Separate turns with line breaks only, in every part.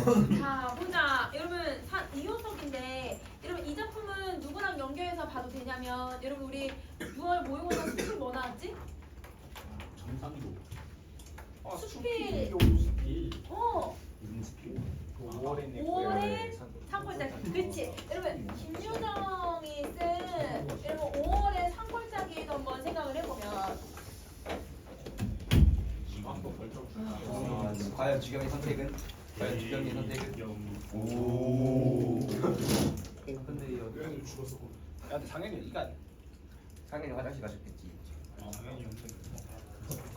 자, 보자. 여러분, 이호석인데, 여러분 이 작품은 누구랑 연결해서 봐도 되냐면, 여러분 우리 6월 모의고사 수필 뭐 나왔지?
정상도.
수필. 어. 5월에 상골짜기. 그렇지. 여러분 김유정이 쓴 여러분 5월의 상골짜기도 한번 생각을 해보면.
과연 주경의 선택은? 과연 주경의 선택은?
오.
근데
여행을 죽었어.
야, 근데 상현이가 상현이 화장실 가셨겠지.
당연히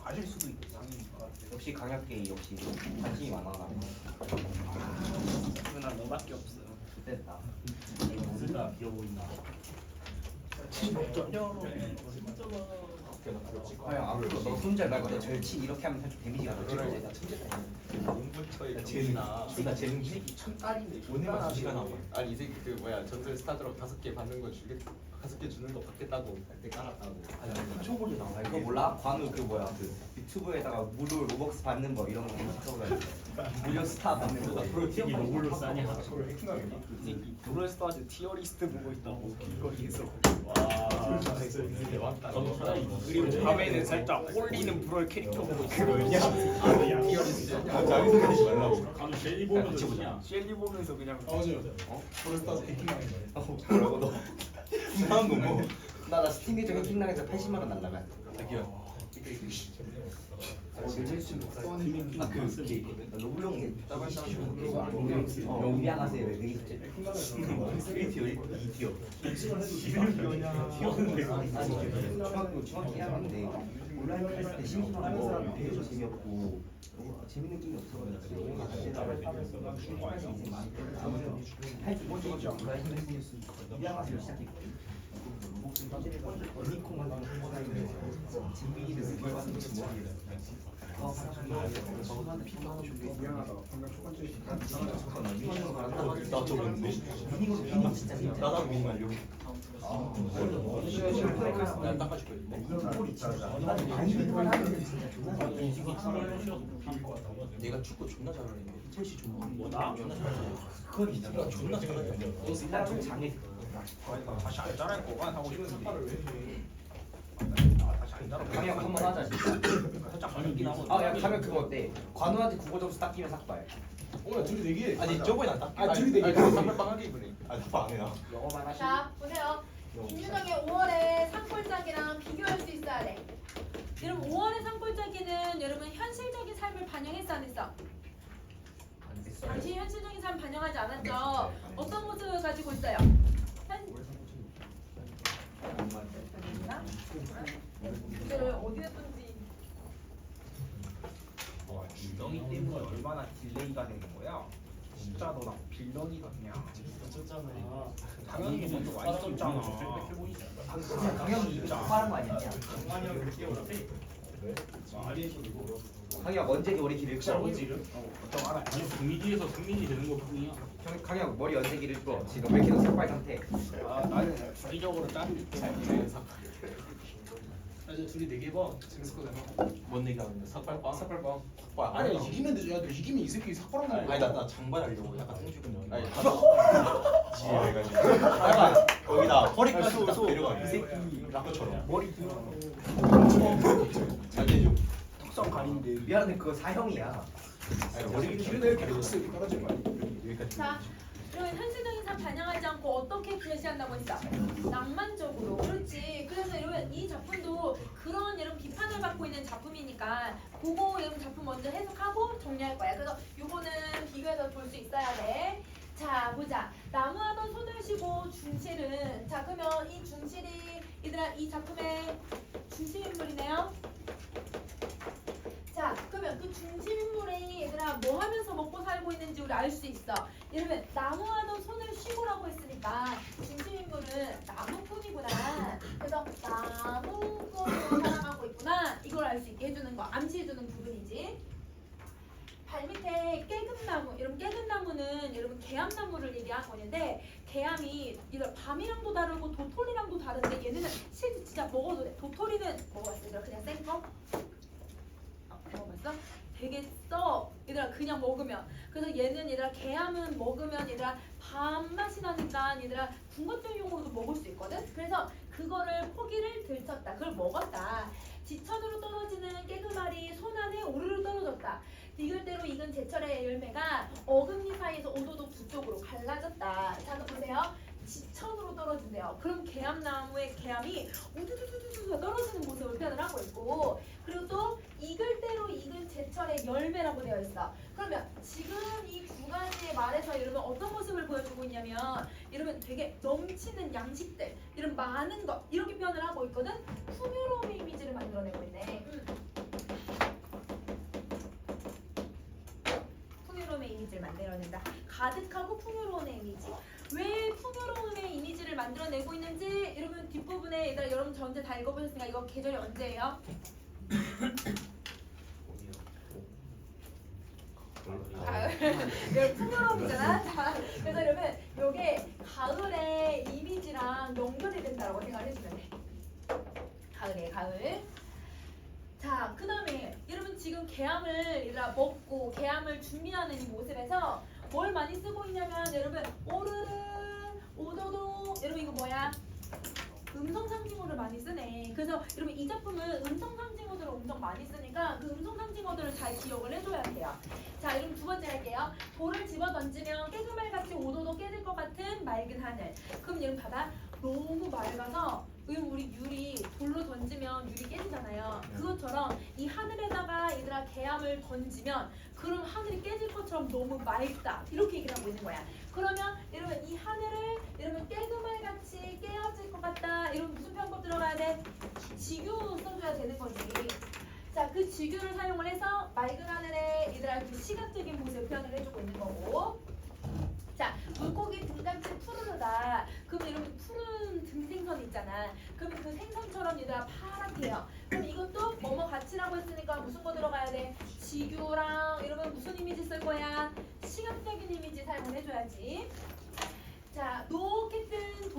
가실 수도 있고 당연히니까.
역시 강약계 역시 관심이 많아.
난 너밖에 없어.
됐다.
쓰다 귀여워 보인다.
과연 앞으로 너 혼자 말고 너 절친 이렇게 하면 살짝 데미지가 더 들어야 돼.
공부처에 재능아.
네가 재능 새끼 천딸인데
오늘만 2시간 하고.
하고.
아니 이 새끼 그 뭐야 전설 스타드롭 5개 받는 거 주겠 5개 주는 거 받겠다고 할 때 깔았다고.
초보리 나와.
이거 몰라? 관우 그 뭐야 그 유튜브에다가 무료 로벅스 받는 거 이런 거 검색하고 무료 스타 받는 거.
이게 너블로 싸냐?
서로 해킹하겠다. 이 새끼 브롤스타즈 티어리스트 보고 있다고 길거리에서.
와.
대박다.
저도 사다리.
그리고 밤에는 살짝 홀리는 브롤 캐릭터 보고 있고.
자기소개 하지 말라고.
가면 젤리 보면 좋냐?
셸리 보면서 그냥
맞아요. 브롤스타즈 해킹하는 거예요.
뭐라고 너?
이상한 거 뭐?
나 스팀 계정 해킹당해서 80만 원 날라가.
자기야.
아그 로블롱 미안하세요 왜 그랬지? 이티어 중학교 1학년인데 온라인 클래스 때 심심한 거 배워서 재미없고 재밌는 게임이 없어가지고 인생 많이 때문에 할두 번째 온라인 클래스 미안하세요 시작했거든요. 유니콘만 홍보다니면서 진비기를 쓰기로 하는 것이 뭐하겠어.
미안하다. 방금 초반주에
나 저거 뭐?
미니 진짜 재밌잖아.
나도 미니 말려고.
난
닦아줄 거야. 얘가 축구 존나 잘하는데 첼시 존나
뭐다?
존나 잘하는
그건 있잖아.
존나 잘하는
너 일단 좀 장애.
다시 안 자랄 거만 하고 싶은데. 다시 안 자랄
강연 한번 하자 진짜.
살짝 가볍긴 하고.
아야 가면 그거 어때? 관우한테 국어 점수 닦이면 삭발.
오늘 둘이 내기.
아니 저번에 안 닦.
아, 둘이 되게
상팔빵하게 이번에. 아 닦아 안 해요.
영어만 하시.
자, 보세요. 김유정의 5월의 상골짜기랑 비교할 수 있어야 돼. 여러분 5월의 상골짜기는 여러분 현실적인 삶을 반영했어 안 했어? 당시 현실적인 삶 반영하지 않았죠? 어떤 모습을 가지고 있어요? 주제를 어디에 둔지.
주덩이 때문에 얼마나 딜레이가 되는 거야? 진짜 너나 빌런이다 그냥.
어쩌잖아.
당연히 먼저 와 있었잖아.
강영이 이거 화한 거 아니야? 강영 언제 머리 기를 거야?
어떤 알아?
아니 분위기에서 승민이 되는 것 뿐이야.
강영 머리 언제 기를 거? 지금 왜 이렇게 삭발 상태?
아 나는 주기적으로 자르기 때문에.
이제 둘이 내기 해봐. 재밌을 거 내가.
뭔 얘기하는데 삭발빵?
삭발빵.
삭발.
아니 이기면 되지. 야, 너 이기면 이 새끼 삭발한 거.
아니 나 장발하려고 약간 성주근 아니 지혜해가지고 약간 거기다 허리까지 딱 내려가 이 새끼 락커처럼
머리 들어.
잘 되죠?
턱선 가린데.
미안한데 그거 사형이야.
아니
머리 길을 이렇게 됐어. 이렇게 떨어진 거 아니야?
여기까지
자, 그러면 현실적인 삶 반영하지 않고 어떻게 제시한다고 했어? 낭만적으로. 그렇지. 그래서 여러분 이 작품도 그런 여러분 비판을 받고 있는 작품이니까 그거 여러분 작품 먼저 해석하고 정리할 거야. 그래서 요거는 비교해서 볼 수 있어야 돼. 자, 보자. 나무하던 손을 쉬고 준실은 자 그러면 이 준실이 얘들아 이 작품의 중심 인물이네요. 자, 그러면 그 중심 인물이 얘들아 뭐 하면서 먹고 살고 있는지 우리 알 수 있어. 여러분 나무하던 손을 쉬고라고 했으니까 중심 인물은 나무꾼이구나. 그래서 나무꾼으로 살아가고 있구나. 이걸 알 수 있게 해주는 거, 암시해주는 부분이지. 발 밑에 깨금나무, 여러분 깨금나무는 여러분 개암나무를 얘기한 거는데 개암이 이런 밤이랑도 다르고 도토리랑도 다른데 얘네는 실제 진짜 먹어도 돼. 도토리는 먹어봤어. 그냥 생 거? 먹어봤어? 되게 써. 얘들아 그냥 먹으면. 그래서 얘는 얘들아 개함은 먹으면 얘들아 밥맛이 나니까 얘들아 군것질용으로도 먹을 수 있거든. 그래서 그거를 포기를 들쳤다. 그걸 먹었다. 지천으로 떨어지는 깨그말이 손 안에 오르르 떨어졌다. 디귿대로 익은 제철의 열매가 어금니 사이에서 5도도 북쪽으로 갈라졌다. 자, 보세요. 지천으로 떨어진대요. 그럼 개암나무의 개암이 우두두두두두 떨어지는 모습을 표현을 하고 있고, 그리고 또 익을 대로 익은 제철의 열매라고 되어 있어. 그러면 지금 이 두 가지의 말에서 여러분 어떤 모습을 보여주고 있냐면, 여러분 되게 넘치는 양식들, 이런 많은 것 이렇게 표현을 하고 있거든. 풍요로움의 이미지를 만들어내고 있네. 풍요로움의 이미지를 만들어낸다. 가득하고 풍요로움의 이미지. 왜 풍요로움의 이미지를 만들어내고 있는지 여러분 뒷부분에 얘들아 여러분 전체 다 읽어보셨으니까 이거 계절이 언제예요? 여러분 풍요로움이잖아. 자, 그래서 여러분 요게 가을의 이미지랑 연결이 된다고 생각을 해주면 돼. 가을에 가을. 자, 그 다음에 여러분 지금 개암을 얘들아 먹고 개암을 준비하는 이 모습에서 뭘 많이 쓰고 있냐면 여러분 오르르 오도도 여러분 이거 뭐야? 음성상징어를 많이 쓰네. 그래서 여러분 이 작품은 음성상징어들을 엄청 많이 쓰니까 그 음성상징어들을 잘 기억을 해줘야 돼요. 자, 여러분 두 번째 할게요. 돌을 집어 던지면 깨그말같이 오도도 깨질 것 같은 맑은 하늘. 그럼 여러분 봐봐. 너무 맑아서 우리 유리 돌로 던지면 유리 깨지잖아요. 그것처럼 이 하늘에다가 얘들아 개암을 던지면 그럼 하늘이 깨질 것처럼 너무 맑다. 이렇게 얘기를 하고 있는 거야. 그러면 여러분 이 하늘을 여러분 깨그말같이 깨어질 것 같다. 여러분 무슨 편법 들어가야 돼? 지규 써줘야 되는 거지. 자, 그 지규를 사용을 해서 맑은 하늘에 얘들아 그 시각적인 모습을 표현을 해주고 있는 거고. 자, 물고기 등같이 푸르르다. 그럼 여러분 푸른 등생선 있잖아. 그럼 그 생선처럼 얘들아 파랗게요. 그럼 이것도 뭐뭐 같이라고 했으니까 무슨 거 들어가야 돼? 지규랑 여러분 무슨 이미지 쓸 거야? 시각적인 이미지 사용을 해줘야지. 자, 노랗게 뜬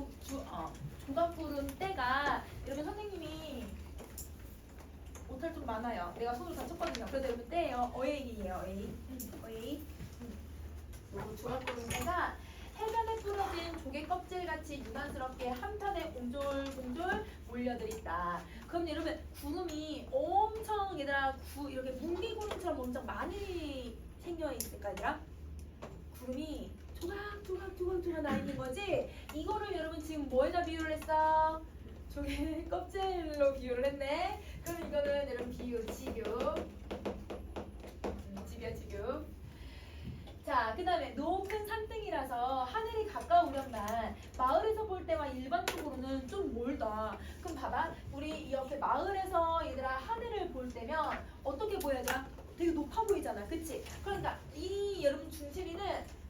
조각 구름 때가 여러분 선생님이 못할 좀 많아요. 내가 손으로 다 쳤거든요. 그래서 여러분 때예요. 어웨이예요. 어웨이. 조각구름 때가 해변에 풀어진 조개 껍질같이 유난스럽게 한편에 옹졸옹졸 몰려들있다. 그럼 여러분 구름이 엄청 얘들아 이렇게 뭉게구름처럼 엄청 많이 생겨 있을까 얘들아? 구름이 조각 나 있는 거지? 이거를 여러분 지금 뭐에다 비유를 했어? 조개 껍질로 비유를 했네. 그럼 이거는 여러분 비유 지규. 지규. 자, 그 다음에 높은 산등이라서 하늘이 가까우련만 마을에서 볼 때와 일반적으로는 좀 멀다. 그럼 봐봐. 우리 이렇게 마을에서 얘들아 하늘을 볼 때면 어떻게 보여야 돼? 되게 높아 보이잖아. 그치? 그러니까 이 여러분 중심이는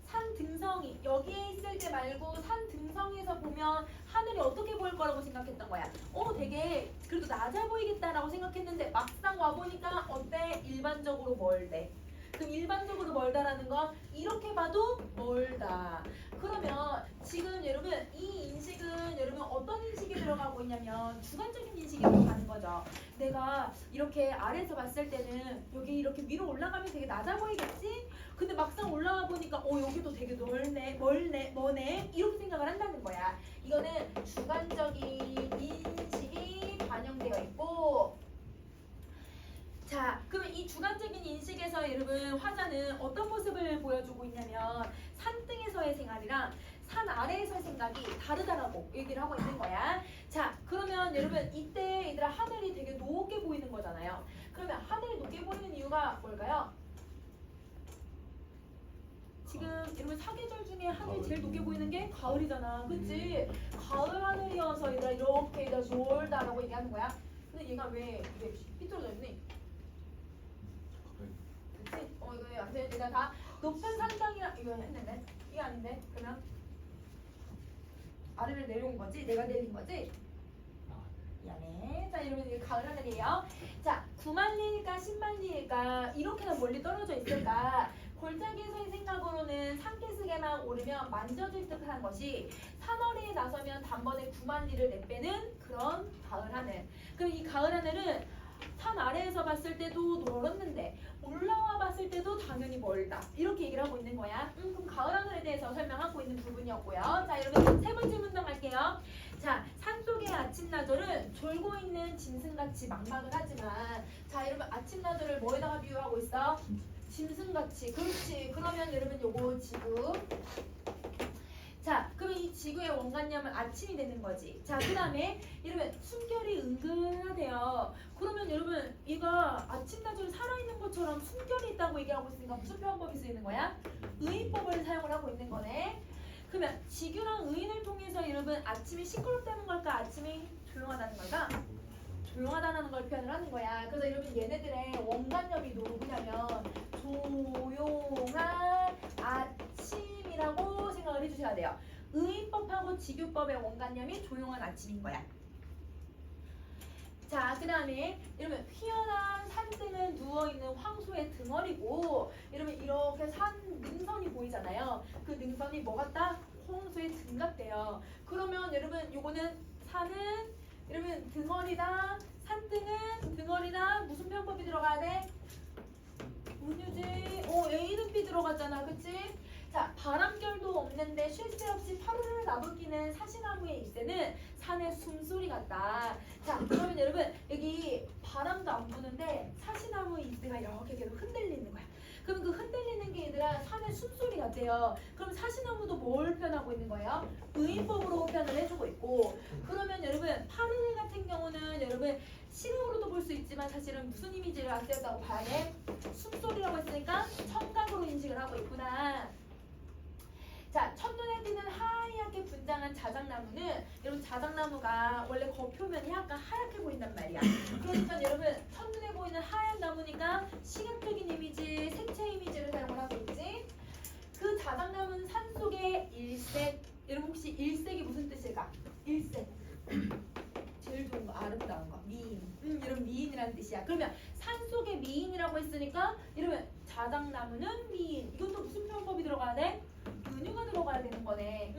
산 등성이 여기에 있을 때 말고 산 등성이에서 보면 하늘이 어떻게 보일 거라고 생각했던 거야. 되게 그래도 낮아 보이겠다라고 생각했는데 막상 와보니까 어때? 일반적으로 멀대. 그럼 일반적으로 멀다라는 건 이렇게 봐도 멀다. 그러면 지금 여러분 이 인식은 여러분 어떤 인식이 들어가고 있냐면 주관적인 인식이 들어가는 거죠. 내가 이렇게 아래에서 봤을 때는 여기 이렇게 위로 올라가면 되게 낮아 보이겠지? 근데 막상 올라와 보니까 여기도 되게 머네 이렇게 생각을 한다는 거야. 이거는 주관적인 인식이 반영되어 있고, 자, 그러면 이 주관적인 인식에서 여러분 화자는 어떤 모습을 보여주고 있냐면 산등에서의 생활이랑 산 아래에서의 생각이 다르다라고 얘기를 하고 있는 거야. 자, 그러면 여러분 이때 얘들아 하늘이 되게 높게 보이는 거잖아요. 그러면 하늘이 높게 보이는 이유가 뭘까요? 지금 여러분 사계절 중에 하늘이 제일 높게 보이는 게 가을이잖아. 그치? 가을 하늘이어서 얘들아 이렇게 놀다라고 얘기하는 거야. 근데 얘가 왜 이게 삐뚤어져 있니? 그치? 이거 안 돼. 내가 다 높은 산장이랑 이거 했는데 이게 아닌데? 그러면 아래를 내려온 거지? 내가 내린 거지? 미안해. 자, 여러분 이게 가을 하늘이에요. 자, 9만리일까 10만리일까 이렇게나 멀리 떨어져 있을까? 골짜기에서의 생각으로는 산기슭에만 오르면 만져질 듯한 것이 산허리에 나서면 단번에 9만리를 내빼는 그런 가을 하늘. 그럼 이 가을 하늘은 산 아래에서 봤을 때도 멀었는데 올라와 봤을 때도 당연히 멀다. 이렇게 얘기를 하고 있는 거야. 그럼 가을 하늘에 대해서 설명하고 있는 부분이었고요. 자, 여러분 세 번째 문장 갈게요. 자, 산속의 아침나절은 졸고 있는 짐승같이 망망을 하지만, 자, 여러분 아침나절을 뭐에다가 비유하고 있어? 짐승같이. 그렇지. 그러면 여러분 요거 지구. 자, 그러면 이 지구의 원관념은 아침이 되는 거지. 자, 그 다음에 이러면 숨결이 은근하대요. 그러면 여러분 이거 아침나절 살아있는 것처럼 숨결이 있다고 얘기하고 있으니까 무슨 표현법이 쓰이는 거야? 의인법을 사용을 하고 있는 거네. 그러면 지규랑 의인을 통해서 여러분 아침이 시끄럽다는 걸까? 아침이 조용하다는 걸까? 조용하다는 걸 표현을 하는 거야. 그래서 여러분 얘네들의 원관념이 누구냐면 조용한 아침이라고 생각을 해주셔야 돼요. 의인법하고 지규법의 원관념이 조용한 아침인 거야. 자, 그 다음에 여러분 휘어난 산등은 누워있는 황소의 등허리고, 여러분 이렇게 산 능선이 보이잖아요. 그 능선이 뭐 같다? 황소의 등 같대요. 그러면 여러분 요거는 산은 여러분 등허리다, 산등은 등허리다. 무슨 표현법이 들어가야 돼? 은유지. A는 B 들어갔잖아, 그치? 자, 바람결도 없는데 쉴 새 없이 파르르 나부끼는 사시나무의 잎새는 산의 숨소리 같다. 자, 그러면 여러분 여기 바람도 안 부는데 사시나무의 잎새가 이렇게 계속 흔들리는 거야. 그럼 그 흔들리는 게 얘들아 산의 숨소리 같대요. 그럼 사시나무도 뭘 표현하고 있는 거예요? 의인법으로 표현을 해주고 있고, 그러면 여러분 파르르 같은 경우는 여러분 시력으로도 볼 수 있지만 사실은 무슨 이미지를 앞세웠다고 봐야 돼? 숨소리라고 했으니까 청각으로 인식을 하고 있구나. 자, 첫눈에 띄는 하얗게 분장한 자작나무는 여러분 자작나무가 원래 겉표면이 약간 하얗게 보인단 말이야. 그러니까 여러분 첫눈에 보이는 하얀 나무니까 시각적인 이미지, 색채 이미지를 사용을 하고 있지. 그 자작나무는 산속의 일색. 여러분 혹시 일색이 무슨 뜻일까? 일색. 제일 좋은 거, 아름다운 거, 미인. 여러분 미인이라는 뜻이야. 그러면 산속의 미인이라고 했으니까 여러분 자작나무는 미인. 이것도 무슨 표현법이 들어가야 돼? 은유가 들어가야 되는 거네.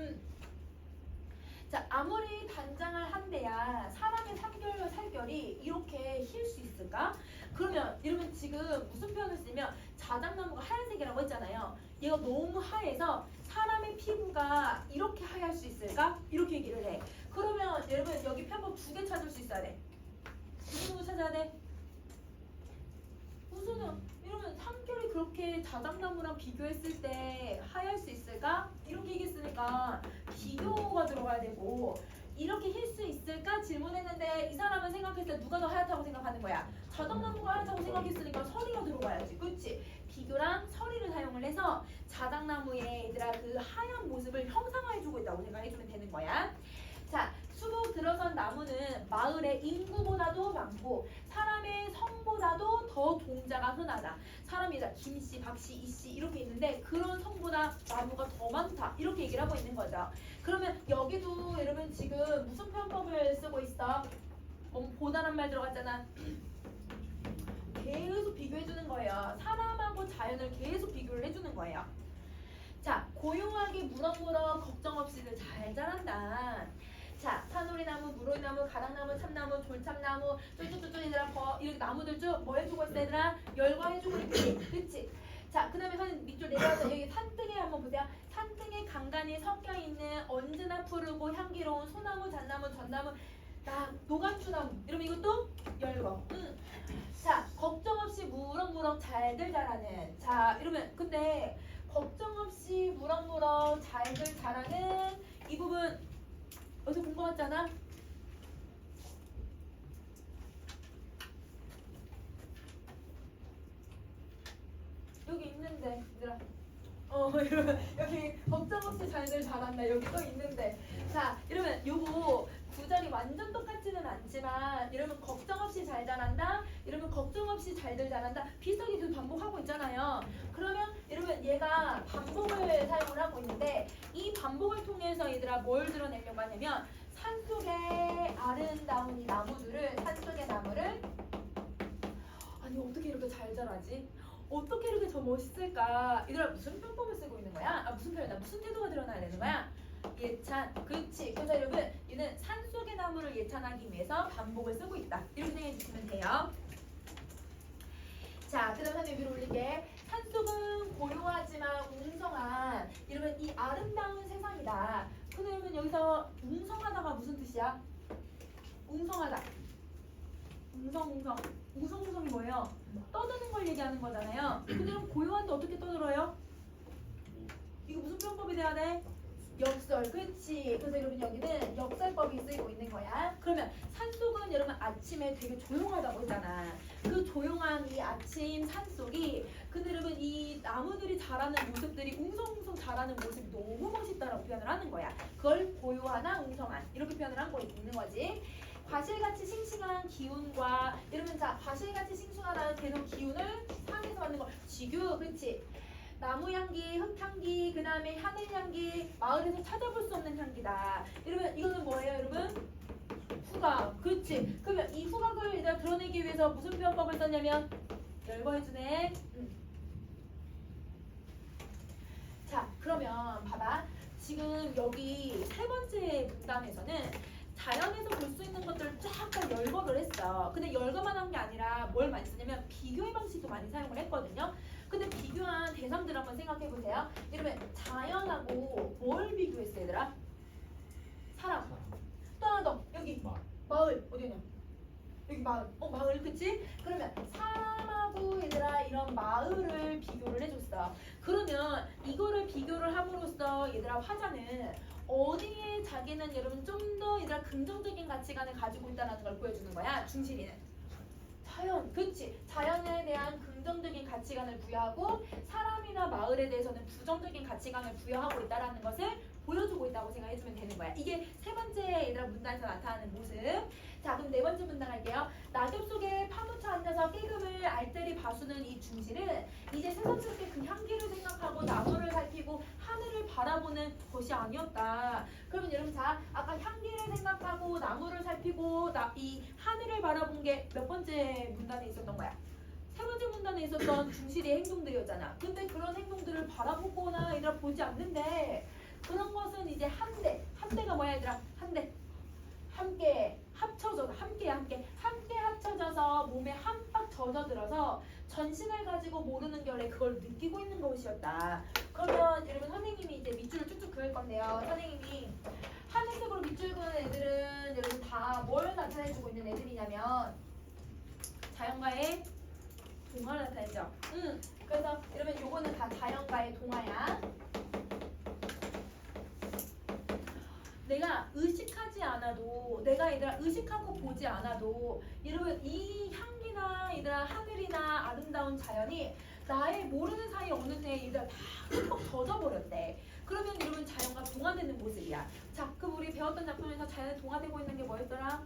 자, 아무리 단장을 한대야 사람의 살결이 이렇게 힐 수 있을까? 그러면 여러분 지금 무슨 표현을 쓰면 자작나무가 하얀색이라고 했잖아요. 얘가 너무 하얘서 사람의 피부가 이렇게 하얄 수 있을까? 이렇게 얘기를 해. 그러면 여러분 여기 표현법 2개 찾을 수 있어야 돼. 무슨 거 찾아야 돼? 우선은 이러면 산결이 그렇게 자작나무랑 비교했을 때 하얄 수 있을까? 이렇게 얘기했으니까 비교가 들어가야 되고, 이렇게 힐 수 있을까? 질문했는데 이 사람은 생각했을 때 누가 더 하얗다고 생각하는 거야? 자작나무가 하얗다고 생각했으니까 서리가 들어가야지. 그치? 비교랑 서리를 사용을 해서 자작나무의 얘들아 그 하얀 모습을 형상화해주고 있다고 생각해주면 되는 거야. 자, 수북 들어선 나무는 마을의 인구보다도 많고 사람의 성보다도 더 동자가 흔하다. 사람이 김씨, 박씨, 이씨 이렇게 있는데 그런 성보다 나무가 더 많다. 이렇게 얘기를 하고 있는 거죠. 그러면 여기도 여러분 지금 무슨 표현법을 쓰고 있어? 보다란 말 들어갔잖아. 계속 비교해주는 거예요. 사람하고 자연을 계속 비교를 해주는 거예요. 자, 고요하게 무럭무럭 걱정 없이들 잘 자란다. 자, 산오리나무, 무로이나무, 가랑나무, 참나무, 졸참나무, 쭈쭈쭈쭈 얘들아 이렇게 나무들 쭉 뭐 해주고 있어 얘들아? 열과해주고 있지. 그치? 자, 그 다음에 산 밑줄 내려와서 여기 산등에 한번 보세요. 산등에 간간히 섞여있는 언제나 푸르고 향기로운 소나무, 잣나무, 전나무, 노감추나무 이러면 이것도 열거. 자, 걱정 없이 무럭무럭 잘들 자라는. 자, 이러면 근데 걱정 없이 무럭무럭 잘들 자라는 이 부분 어디서 본 거 같잖아? 여기 있는데 얘들아 여기 걱정 없이 잘들 자란다. 여기 또 있는데. 자, 이러면 요거 구절이 완전 똑같지는 않지만 이러면 걱정 없이 잘 자란다. 이러면 걱정 없이 잘들 자란다. 비슷하게 계속 반복하고 있잖아요. 그러면 여러분 얘가 반복을 사용을 하고 있는데 이 반복을 통해서 얘들아 뭘 드러내려고 하냐면 산속의 아름다운 이 나무들을, 산속의 나무를 아니 어떻게 이렇게 잘 자라지? 어떻게 이렇게 더 멋있을까? 얘들아 무슨 표현법을 쓰고 있는 거야? 무슨 표현이다? 무슨 태도가 드러나야 되는 거야? 예찬. 그렇지. 그래서 여러분 얘는 산속의 나무를 예찬하기 위해서 반복을 쓰고 있다. 이렇게 생각해 주시면 돼요. 자, 그 다음 하늘 위로 올릴게. 산속은 고요하지만 웅성한. 이러면 이 아름다운 세상이다. 근데 여러분 여기서 웅성하다가 무슨 뜻이야? 웅성하다. 웅성이 뭐예요? 떠드는 걸 얘기하는 거잖아요. 근데 그럼 고요한데 어떻게 떠들어요? 이거 무슨 편법이 돼야 돼? 역설, 그렇지. 그래서 여러분 여기는 역설법이 쓰이고 있는 거야. 그러면 산속은 여러분 아침에 되게 조용하다고 했잖아. 그 조용한 이 아침 산속이 근데 여러분 이 나무들이 자라는 모습들이 웅성웅성 자라는 모습이 너무 멋있다라고 표현을 하는 거야. 그걸 고요하나 웅성한 이렇게 표현을 하고 있는 거지. 과실같이 싱싱한 기운과 여러분 자 과실같이 싱싱하다는 계속 기운을 산에서 받는 거 지규 그렇지. 나무 향기, 흙 향기, 그 다음에 하늘 향기, 마을에서 찾아볼 수 없는 향기다. 여러분 이거는 뭐예요, 여러분? 후각. 그렇지. 그러면 이 후각을 일단 드러내기 위해서 무슨 표현법을 썼냐면 열거해주네. 자, 그러면 봐봐. 지금 여기 세 번째 문단에서는 자연에서 볼 수 있는 것들을 쫙 다 열거를 했어. 근데 열거만 한 게 아니라 뭘 많이 쓰냐면 비교의 방식도 많이 사용을 했거든요. 근데 비교한 대상들 한번 생각해 보세요. 이러면 자연하고 뭘 비교했어, 얘들아? 사람. 또 하나 더. 여기 마을 어디냐? 여기 마을. 마을 그치? 그러면 사람하고 얘들아 이런 마을을 비교를 해줬어. 그러면 이거를 비교를 함으로써 얘들아 화자는 어디에 자기는 여러분 좀 더 얘들아 긍정적인 가치관을 가지고 있다는 걸 보여주는 거야. 중실이는. 자연, 그렇지. 자연에 대한 긍정적인 가치관을 부여하고 사람이나 마을에 대해서는 부정적인 가치관을 부여하고 있다는 것을 보여주고 있다고 생각해주면 되는 거야. 이게 세 번째 얘들아 문단에서 나타나는 모습. 자, 그럼 네 번째 문단 할게요. 낙엽 속에 파묻혀 앉아서 깨금을 알뜰히 봐주는 이 중실은 이제 새삼스럽게 그 향기를 생각하고 나무를 살피고 하늘을 바라보는 것이 아니었다. 그러면 여러분 자, 아까 향기를 생각하고 나무를 살피고 이 하늘을 바라본 게 몇 번째 문단에 있었던 거야? 세 번째 문단에 있었던 중실의 행동들이었잖아. 근데 그런 행동들을 바라보거나 얘들아 보지 않는데 그런 것은 이제 한대가 뭐야 얘들아? 한대 함께 합쳐져서 함께 합쳐져서 몸에 한박 젖어들어서 전신을 가지고 모르는 결에 그걸 느끼고 있는 것이었다. 그러면 여러분 선생님이 이제 밑줄을 쭉쭉 그을 건데요. 선생님이 하늘색으로 밑줄 그은 애들은 여러분 다 뭘 나타내주고 있는 애들이냐면 자연과의 동화를 나타내죠. 그래서 여러분 요거는 다 자연과의 동화야. 내가 의식하지 않아도 내가 얘들아 의식하고 보지 않아도 여러분 이 향기나 얘들아 하늘이나 아름다운 자연이 나의 모르는 사이에 어느새 얘들아 다 흠뻑 젖어버렸대. 그러면 여러분 자연과 동화되는 모습이야. 자, 그럼 우리 배웠던 작품에서 자연에 동화되고 있는 게 뭐였더라?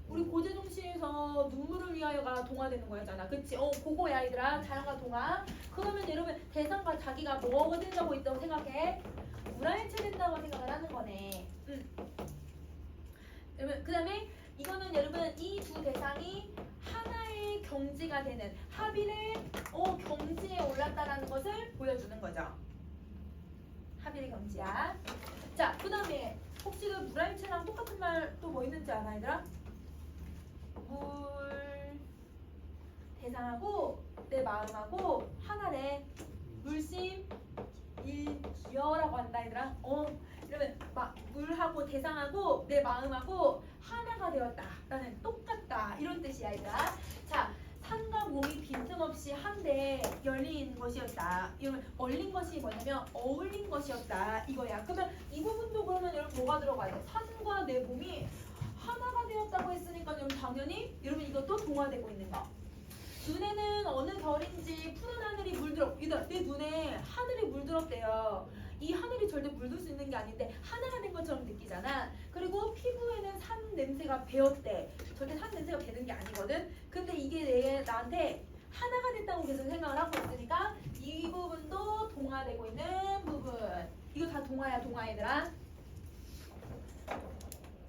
우리 고재종시에서 눈물을 위하여가 동화되는 거였잖아. 그치? 그거야 얘들아. 자연과 동화. 그러면 여러분 대상과 자기가 뭐가 된다고 있다고 생각해? 불알체된다고 생각을 하는 거네. 여러분 그 다음에 이거는 여러분 이 두 대상이 하나의 경지가 되는 합일의 경지에 올랐다라는 것을 보여주는 거죠. 합일의 경지야. 자, 그 다음에 혹시 그 물알체랑 똑같은 말 또 뭐 있는지 아나 얘들아? 물 대상하고 내 마음하고 하나래. 물심 일여라고 한다 얘들아. 이러면 막 물하고 대상하고 내 마음하고 하나가 되었다라는 똑같다 이런 뜻이야 얘들아. 자, 산과 몸이 빈틈없이 한데 열린 것이었다. 이러면 얼린 것이 뭐냐면 어울린 것이었다 이거야. 그러면 이 부분도 그러면 여러분 뭐가 들어가요? 산과 내 몸이 하나가 되었다고 했으니까 여러분 당연히 여러분 이것도 동화되고 있는 거. 눈에는 어느 별인지 푸른 하늘이 물들어. 내 눈에 하늘이 물들었대요. 이 하늘이 절대 물들 수 있는 게 아닌데 하나가 된 것처럼 느끼잖아. 그리고 피부에는 산 냄새가 배었대. 절대 산 냄새가 배는 게 아니거든. 근데 이게 나한테 하나가 됐다고 계속 생각을 하고 있으니까 이 부분도 동화되고 있는 부분. 이거 다 동화야, 동화 얘들아.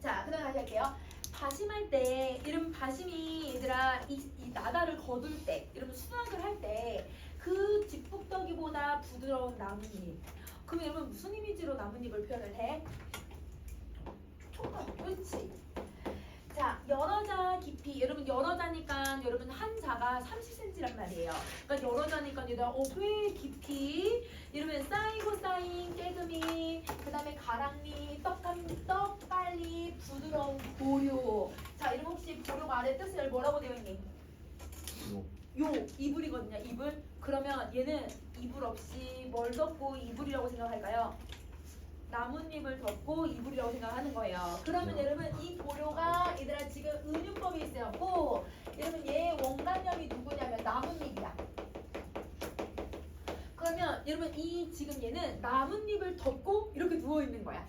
자, 그 다음 다시 할게요. 바심할 때, 이러면 바심이 얘들아 이 나다를 거둘 때, 이러면 수확을 할 때 그 뒷북더기보다 부드러운 나뭇잎. 그럼 여러분 무슨 이미지로 나뭇잎을 표현을 해? 총각, 그렇지. 자, 자, 여러 자 깊이. 여러분 여러 자니까 여러분 한 자가 30cm란 말이에요. 그러니까 여러 자니까 얘들아 왜 깊이? 이러면 쌓이고 쌓인 깨금이, 그 다음에 가랑니, 떡갈리, 부드러운 보료. 자, 이러면 혹시 보료가 아래 뜻을 뭐라고 되어 있니? 요 이불이거든요. 이불. 그러면 얘는 이불 없이 뭘 덮고 이불이라고 생각할까요? 나뭇잎을 덮고 이불이라고 생각하는 거예요. 그러면 여러분 이 보료가 얘들아 지금 은유법이 있어요. 고 여러분 얘 원간염이 누구냐면 나뭇잎이야. 그러면 여러분 이 지금 얘는 나뭇잎을 덮고 이렇게 누워 있는 거야.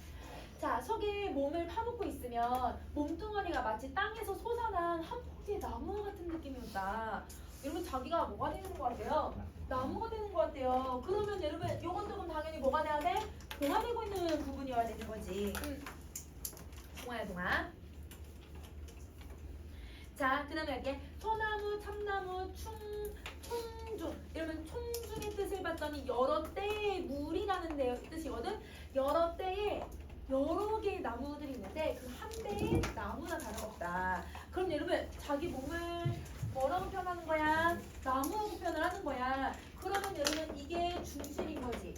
자, 속에 몸을 파묻고 있으면 몸뚱아리가 마치 땅에서 솟아난 한 포기의 나무 같은 느낌이 온다. 여러분 자기가 뭐가 되는 것 같아요? 나무가 되는 것 같아요. 그러면 여러분 요것도 그럼 당연히 뭐가 돼야 돼? 동화되고 있는 부분이어야 되는 거지. 동화야 동화. 자, 그 다음에 이렇게 소나무, 참나무, 총중. 이러면 총중의 뜻을 봤더니 여러 때의 물이라는 뜻이거든. 여러 때에 여러 개의 나무들이 있는데 그 한 대의 나무나 다름없다. 그럼 여러분 자기 몸을 뭐라고 표현하는 거야? 나무라고 표현을 하는 거야. 그러면 여러분 이게 중실인 거지.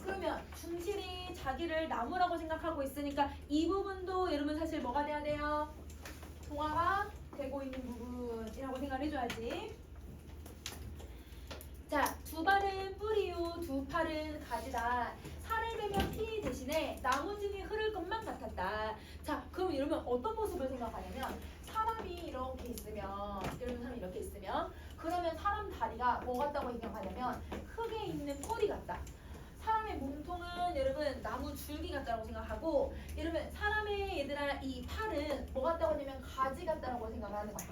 그러면 중실이 자기를 나무라고 생각하고 있으니까 이 부분도 여러분 사실 뭐가 돼야 돼요? 동화가 되고 있는 부분이라고 생각을 해줘야지. 자, 두 발은 뿌리요, 두 팔은 가지다. 살을 베면 피 대신에 나무진이 흐를 것만 같았다. 자, 그럼 이러면 어떤 모습을 생각하냐면 사람이 이렇게 있으면, 사람이 이렇게 있으면 그러면 사람 다리가 뭐 같다고 생각하냐면 흙에 있는 뿌리 같다. 사람의 몸통은 여러분 나무 줄기 같다고 생각하고, 여러분 사람의 얘들아 이 팔은 뭐 같다고 하냐면 가지 같다고 생각을 하는 거야.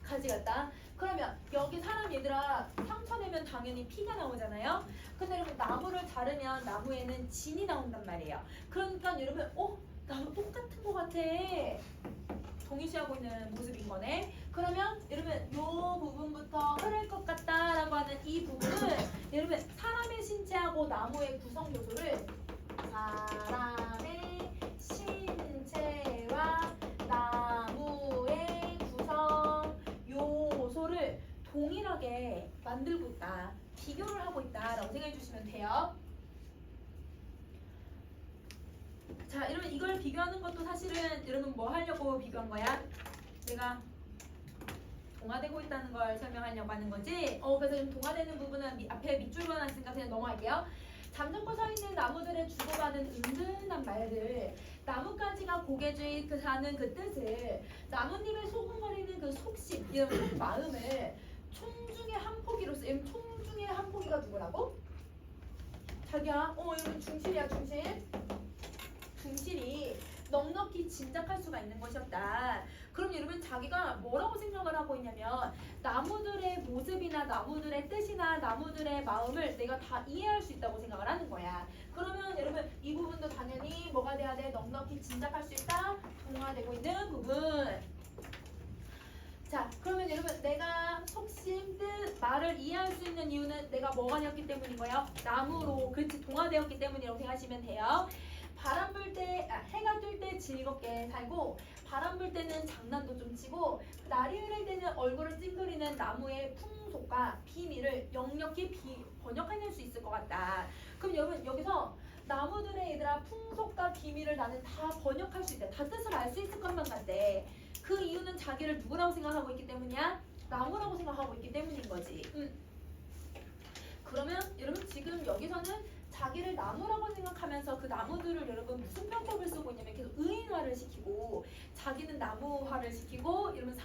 가지 같다. 그러면 여기 사람 얘들아 상처 내면 당연히 피가 나오잖아요. 근데 여러분 나무를 자르면 나무에는 진이 나온단 말이에요. 그러니까 여러분 나도 똑같은 거 같아. 동일시하고 있는 모습인 거네. 그러면 여러분 요 부분부터 흐를 것 같다라고 하는 이 부분은 여러분 사람의 신체하고 나무의 구성 요소를 사람의 신체와 나무의 구성 요소를 동일하게 만들고 있다. 비교를 하고 있다라고 생각해 주시면 돼요. 자, 여러분 이걸 비교하는 것도 사실은 여러분 뭐 하려고 비교한 거야? 내가 동화되고 있다는 걸 설명하려고 하는 거지. 그래서 지금 동화되는 부분은 앞에 밑줄만 왔으니까 그냥 넘어갈게요. 잠자코 서 있는 나무들의 주고받은 은근한 말들, 나뭇가지가 고개 주의 하는 그 뜻을, 나뭇잎에 소금거리는 그 속심, 이런 속마음을 총중의 한 포기로서, 총중의 한 포기가 누구라고? 자기야, 여러분 중실이야 중실. 중실이 넉넉히 짐작할 수가 있는 것이었다. 그럼 여러분 자기가 뭐라고 생각을 하고 있냐면 나무들의 모습이나 나무들의 뜻이나 나무들의 마음을 내가 다 이해할 수 있다고 생각을 하는 거야. 그러면 여러분 이 부분도 당연히 뭐가 돼야 돼? 넉넉히 짐작할 수 있다. 동화되고 있는 부분. 자, 그러면 여러분 내가 속심, 뜻, 말을 이해할 수 있는 이유는 내가 뭐가 되었기 때문인 거예요? 나무로, 그렇지, 동화되었기 때문이라고 생각하시면 돼요. 바람 불 때, 해가 뜰 때 즐겁게 살고, 바람 불 때는 장난도 좀 치고, 날이 흐릴 때는 얼굴을 찡그리는 나무의 풍속과 비밀을 역력히 번역해낼 수 있을 것 같다. 그럼 여러분 여기서 나무들의 얘들아 풍속과 비밀을 나는 다 번역할 수 있다. 다 뜻을 알 수 있을 것만 같대. 그 이유는 자기를 누구라고 생각하고 있기 때문이야? 나무라고 생각하고 있기 때문인 거지. 그러면 여러분 지금 여기서는 자기를 나무라고 생각하면서 그 나무들을 여러분 무슨 편법을 쓰고 있냐면 계속 의인화를 시키고, 자기는 나무화를 시키고, 이러면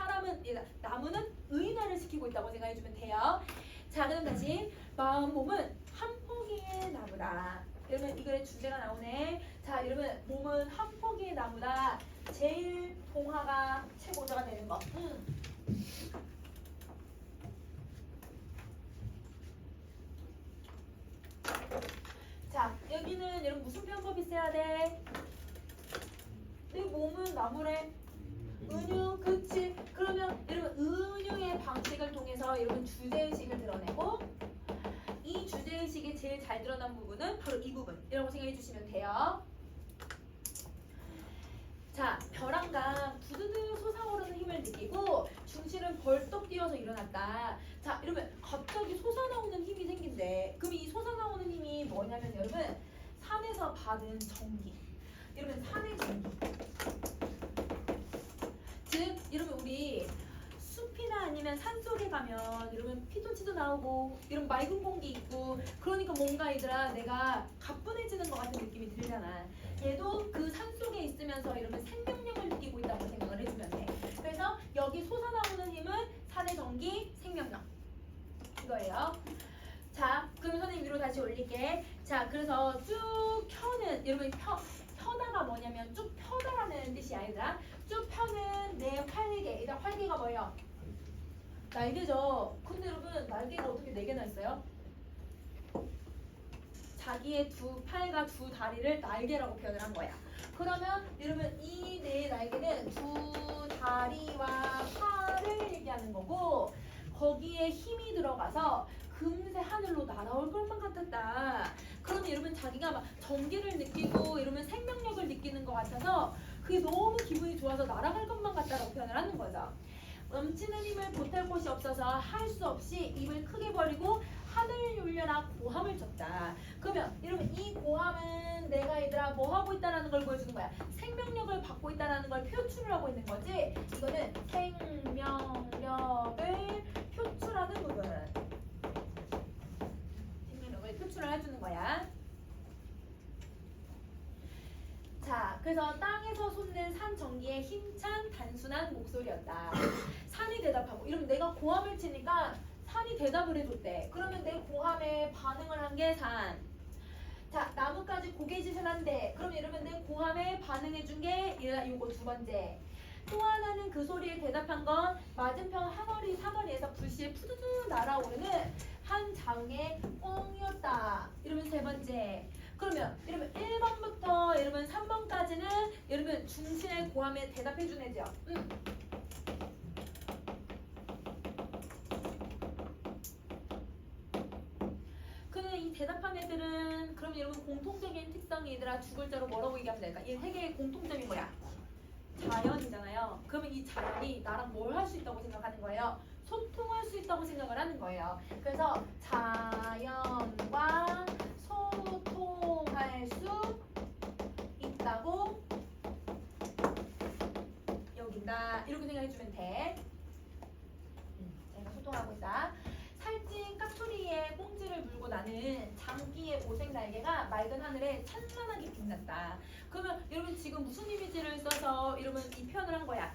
나무는 의인화를 시키고 있다고 생각해주면 돼요. 자, 그럼 다시 마음 몸은 한 포기의 나무다. 여러분 이 글의 주제가 나오네. 자, 여러분 몸은 한 포기의 나무다. 제일 동화가 최고자가 되는 거. 자, 여기는 여러분 무슨 표현법이 있어야 돼? 내 몸은 나무래. 은유, 그치? 그러면 여러분 은유의 방식을 통해서 여러분 주제의식을 드러내고, 이 주제의식이 제일 잘 드러난 부분은 바로 이 부분이라고 생각해 주시면 돼요. 자, 벼랑간 부드득 솟아오르는 힘을 느끼고 중실은 벌떡 뛰어서 일어났다. 자, 이러면 갑자기 솟아나오는 힘이 생긴대. 그럼 이 솟아나오는 힘이 뭐냐면 여러분 산에서 받은 전기. 여러분 산의 전기. 즉, 여러분 우리 숲이나 아니면 산 속에 가면 여러분 피톤치도 나오고 이런 맑은 공기 있고 그러니까 뭔가 얘들아 내가 가뿐해지는 것 같은 느낌이 들잖아. 얘도 그 산 속에 있으면서 이러면 생명력을 느끼고 있다고 생각을 해주면 돼. 그래서 여기 솟아나오는 힘은 산의 전기, 생명력 이거예요. 자, 그럼 선생님 위로 다시 올릴게. 자, 그래서 쭉 펴는 여러분 펴다가 뭐냐면 쭉 펴다라는 뜻이야 얘들아. 쭉 펴는 내 활개. 일단 활개가 뭐예요? 날개죠. 근데 여러분 날개가 어떻게 4개나 있어요? 자기의 두 팔과 두 다리를 날개라고 표현을 한 거야. 그러면 여러분 이 네 날개는 두 다리와 팔을 얘기하는 거고 거기에 힘이 들어가서 금세 하늘로 날아올 것만 같았다. 그러면 여러분 자기가 막 전기를 느끼고 이러면 생명력을 느끼는 것 같아서 그게 너무 기분이 좋아서 날아갈 것만 같다라고 표현을 하는 거죠. 넘치는 힘을 보탤 곳이 없어서 할 수 없이 입을 크게 벌리고 하늘을 울려라 고함을 쳤다. 그러면 여러분 이 고함은 내가 얘들아 뭐 하고 있다라는 걸 보여주는 거야. 생명력을 받고 있다라는 걸 표출을 하고 있는 거지. 이거는 생명력을 표출하는 부분. 생명력을 표출을 해주는 거야. 자, 그래서 땅에서 솟는 산 전기의 힘찬 단순한 목소리였다. 산이 대답하고 이러면 내가 고함을 치니까 산이 대답을 해줬대. 그러면 내 고함에 반응을 한 게 산. 자, 나뭇가지 고개짓을 한대. 그럼 이러면 내 고함에 반응해준 게 이거 두 번째. 또 하나는 그 소리에 대답한 건 맞은편 사거리에서 불시에 푸드득 날아오르는 한 장의 꽁이었다. 이러면 세 번째. 그러면 이러면 1번부터 이러면 3번까지는 여러분 중심의 고함에 대답해준 애죠. 그러면 이 대답한 애들은 그럼 여러분 공통적인 특성이 얘들아 두 글자로 뭐라고 얘기하면 될까? 이 세 개의 공통점이 뭐야? 자연이잖아요. 그러면 이 자연이 나랑 뭘 할 수 있다고 생각하는 거예요? 소통할 수 있다고 생각을 하는 거예요. 그래서 자연과 소통할 수 있다고 여긴다. 이렇게 생각해주면 돼. 제가 소통하고 있다. 살찐 깍두리에 꽁지를 물고 나는 장기의 오색 날개가 맑은 하늘에 찬란하게 빛났다. 그러면 여러분 지금 무슨 이미지를 써서 이러면 이 표현을 한 거야?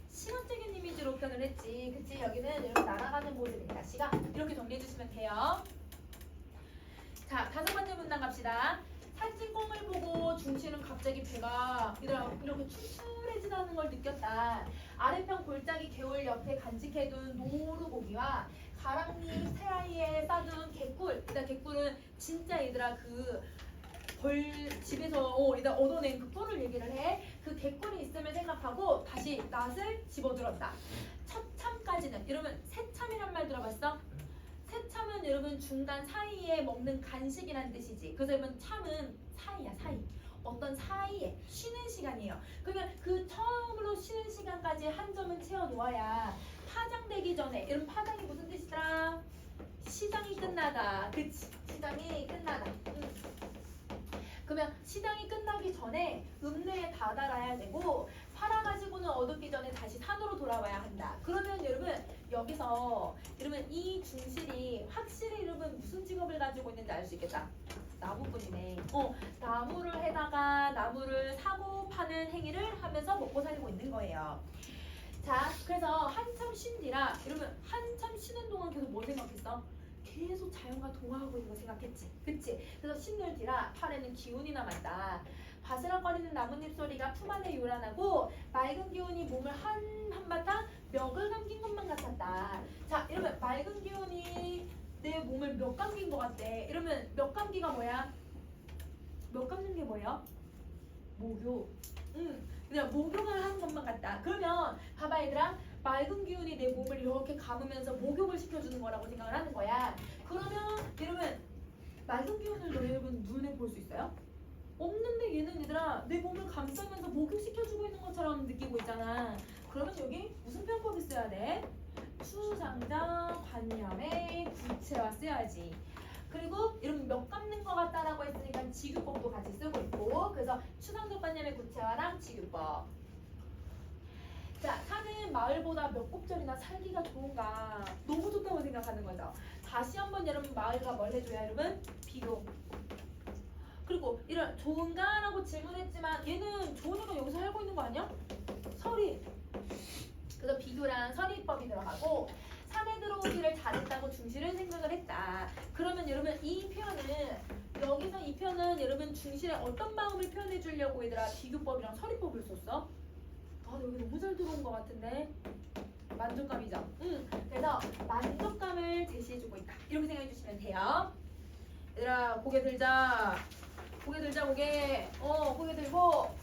시각적인 이미지로 표현을 했지. 그치? 여기는 이렇게 날아가는 모습이니까 시각. 이렇게 정리해 주시면 돼요. 자, 5번째 문단 갑시다. 살찐 꽁을 보고 중시는 갑자기 배가 이렇게 출출해지다는 걸 느꼈다. 아래편 골짜기 개울 옆에 간직해둔 노루고기와 가랑잎 사이에 싸둔 개꿀. 일단 개꿀은 진짜 얘들아 집에서 일단 얻어낸 그 꿀을 얘기를 해. 그 개꿀이 있음을 생각하고 다시 낫을 집어들었다. 첫 참까지는 여러분 새참이란 말 들어봤어? 새참은 여러분 중간 사이에 먹는 간식이란 뜻이지. 그래서 여러분 참은 사이야 사이. 어떤 사이에 쉬는 시간이에요. 그러면 그 처음으로 쉬는 시간까지 한 점은 채워놓아야 파장되기 전에 여러분 파장이 무슨 뜻이더라? 시장이 끝나다. 그치? 시장이 끝나다. 그러면 시장이 끝나기 전에 읍내에 다다라야 되고 팔아가지고는 어둡기 전에 다시 산으로 돌아와야 한다. 그러면 여러분 여기서 여러분 이 중실이 확실히 여러분 무슨 직업을 가지고 있는지 알 수 있겠다. 나무꾼이네. 나무를 해다가 나무를 사고 파는 행위를 하면서 먹고 살고 있는 거예요. 자, 그래서 한참 쉰 뒤라 여러분 한참 쉬는 동안 계속 뭘 생각했어? 계속 자연과 동화하고 있는 거 생각했지. 그치? 그래서 쉰들 뒤라 팔에는 기운이 남았다. 바스락거리는 나뭇잎 소리가 품 안에 요란하고 맑은 기운이 몸을 한바탕 멱을 감긴 것만 같았다. 자, 이러면 맑은 기운이 내 몸을 멱 감긴 것 같대. 이러면 멱 감기가 뭐야? 멱 감는 게 뭐예요? 목욕. 그냥 목욕을 하는 것만 같다. 그러면 봐봐 얘들아. 맑은 기운이 내 몸을 이렇게 감으면서 목욕을 시켜주는 거라고 생각을 하는 거야. 그러면 여러분 맑은 기운을 여러분 눈에 볼 수 있어요? 없는데 얘는 얘들아 내 몸을 감싸면서 목욕시켜주고 있는 것처럼 느끼고 있잖아. 그러면 여기 무슨 표현법을 써야 돼? 추상자 관념의 구체화 써야지. 그리고 이런 몇 갚는 것 같다라고 했으니까 지규법도 같이 쓰고 있고, 그래서 추상적 관념의 구체화랑 지규법. 자, 사는 마을보다 몇 곱절이나 살기가 좋은가? 너무 좋다고 생각하는 거죠. 다시 한번 여러분 마을과 뭘 해줘야 여러분? 비교. 그리고 이런 좋은가? 라고 질문했지만 얘는 좋으니까 여기서 살고 있는 거 아니야? 서리. 그래서 비교랑 서리법이 들어가고, 산에 들어오기를 잘했다고 중실은 생각을 했다. 그러면 여러분 이 표현은, 여기서 이 표현은 여러분 중실의 어떤 마음을 표현해 주려고 얘들아 비교법이랑 서리법을 썼어? 아, 여기 너무 잘 들어온 것 같은데. 만족감이죠. 그래서 만족감을 제시해주고 있다. 이렇게 생각해 주시면 돼요. 얘들아 고개 들자. 고개 들자 고개. 고개 들고.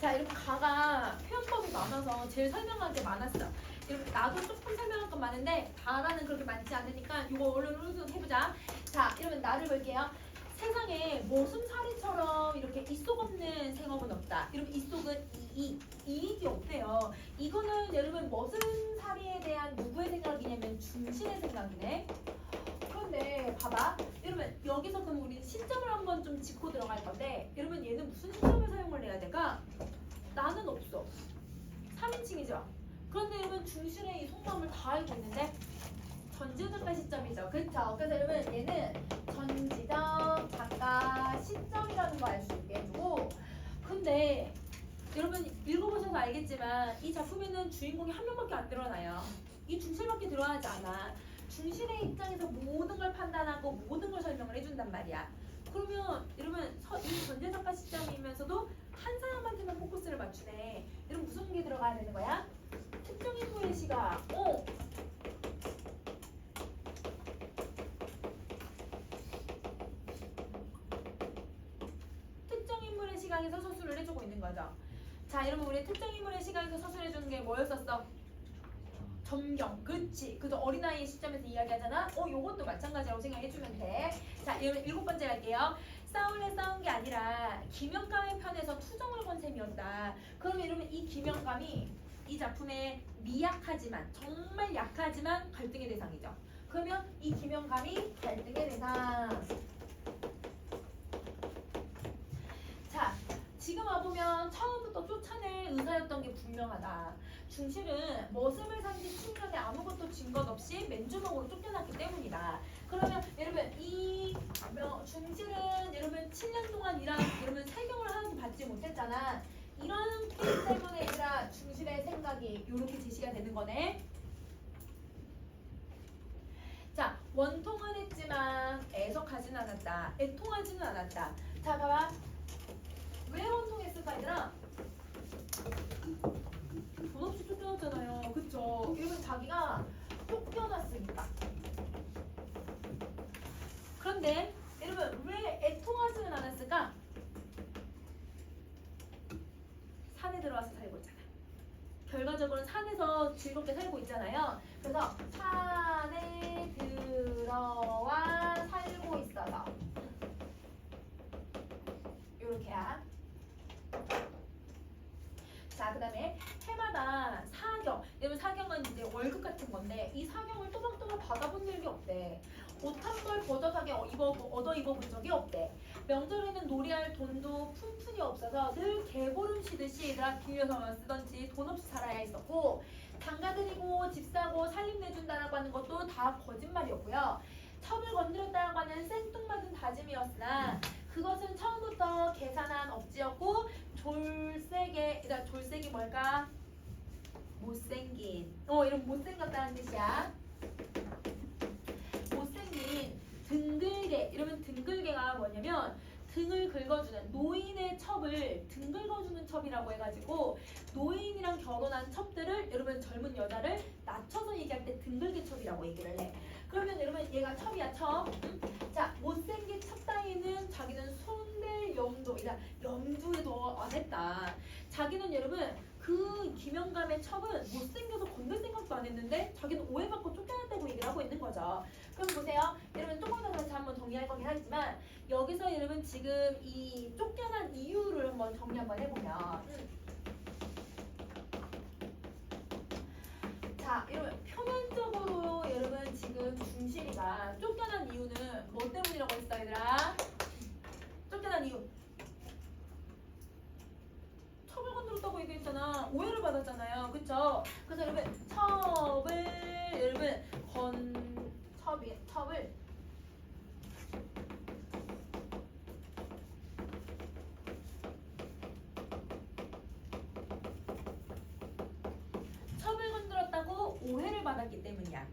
자, 이렇게 가가 표현법이 많아서 제일 설명할 게 많았어. 이렇게 나도 조금 설명할 건 많은데 다라는 그렇게 많지 않으니까 이거 얼른 해보자. 자, 이러면 나를 볼게요. 세상에 모순사리처럼 이렇게 이속 없는 생업은 없다. 이러면 이속은 이익이 없대요. 이거는 여러분 모순사리에 대한 누구의 생각이냐면 중실의 생각이네. 그런데 봐봐. 여러분 여기서 그럼 우리는 신점을 한번 좀 짚고 들어갈 건데, 여러분 얘는 무슨 신점을 사용을 해야 될까? 나는 없어. 3인칭이죠. 그런데 여러분 중실의 이 속마음을 다 알고 있는데 전지적 작가 시점이죠. 그렇죠? 그래서 여러분 얘는 전지적 작가 시점이라는 거 알 수 있게 해주고, 근데 여러분 읽어보셔서 알겠지만 이 작품에는 주인공이 한 명밖에 안 드러나요. 이 중실밖에 드러나지 않아. 중실의 입장에서 모든 걸 판단하고 모든 걸 설명을 해준단 말이야. 그러면 여러분 이 전제 작가 시점이면서도 한 사람한테만 포커스를 맞추네. 여러분 무슨 게 들어가야 되는 거야? 특정 인물의 시각. 특정 인물의 시각에서 서술을 해주고 있는 거죠. 자, 여러분 우리 특정 인물의 시각에서 서술해주는 게 뭐였었어? 점경. 그렇지. 그래서 어린아이의 시점에서 이야기하잖아. 요것도 마찬가지라고 생각해주면 돼. 자, 여러분 7번째 갈게요. 싸울래 싸운 게 아니라 김영감의 편에서 투정을 건 셈이었다. 그러면 여러분 이 김영감이 이 작품의 미약하지만, 정말 약하지만 갈등의 대상이죠. 그러면 이 김영감이 갈등의 대상. 자, 지금 와보면 처음부터 쫓아낼 의사였던 게 분명하다. 중실은 머슴을 산지 10년에 아무것도 진 것 없이 맨주먹으로 쫓겨났기 때문이다. 그러면 여러분 이 중실은 여러분 7년 동안 일한 여러분 세경을 하나도 받지 못했잖아. 이런 케이스 때문에 얘들아 중실의 생각이 이렇게 제시가 되는 거네. 자, 원통은 했지만 애석하진 않았다. 애통하지는 않았다. 자, 봐봐. 왜 원통했을까 얘들아? 돈 없이 쫓겨났잖아요. 그쵸? 이건 자기가 쫓겨났으니까. 그런데 여러분 왜 애통하지는 않았을까? 산에 들어와서 살고 있잖아. 결과적으로는 산에서 즐겁게 살고 있잖아요. 그래서 산에 들어와 살고 있어서 요렇게야. 자, 그 다음에 해마다 사경. 여러분 사경은 이제 월급 같은 건데 이 사경을 또박또박 받아본 적이 없대. 옷 한 벌 버젓하게 얻어 입어본 적이 없대. 명절에는 놀이할 돈도 푼푼이 없어서 늘 개보름 쉬듯이 얘들아 빌려서 쓰던지 돈 없이 살아야 했었고, 장가들이고 집 사고 살림 내준다라고 하는 것도 다 거짓말이었고요. 첩을 건드렸다라고 하는 생뚱맞은 다짐이었으나 그것은 처음부터 계산한 억지였고, 졸색이 뭘까? 못생긴. 이런 못생겼다는 뜻이야. 못생긴 등글개. 이러면 등글개가 뭐냐면 등을 긁어주는, 노인의 첩을 등 긁어주는 첩이라고 해가지고 노인이랑 결혼한 첩들을 여러분 젊은 여자를 낮춰서 얘기할 때 등글개 첩이라고 얘기를 해. 그러면 여러분 얘가 첩이야 첩. 자, 못생긴 첩 따위는 자기는 손댈 염두에도 안 했다. 자기는 여러분 그 김영감의 첩은 못생겨서 건들 생각도 안 했는데 자기는 오해받고 쫓겨났다고 얘기를 하고 있는 거죠. 그럼 보세요. 여러분 조금 더 다시 한번 정리할 거긴 하지만 여기서 여러분 지금 이 쫓겨난 이유를 한번 정리 한번 해보면 자, 여러분 표면적으로 여러분 지금 중실이가 쫓겨난 이유는 뭐 때문이라고 했어 얘들아? 쫓겨난 이유 첩을 건드렸다고 얘기했잖아. 오해를 받았잖아요. 그쵸? 그래서 여러분 첩을 여러분 첩을 첩을 건드렸다고 오해를 받았기 때문이야.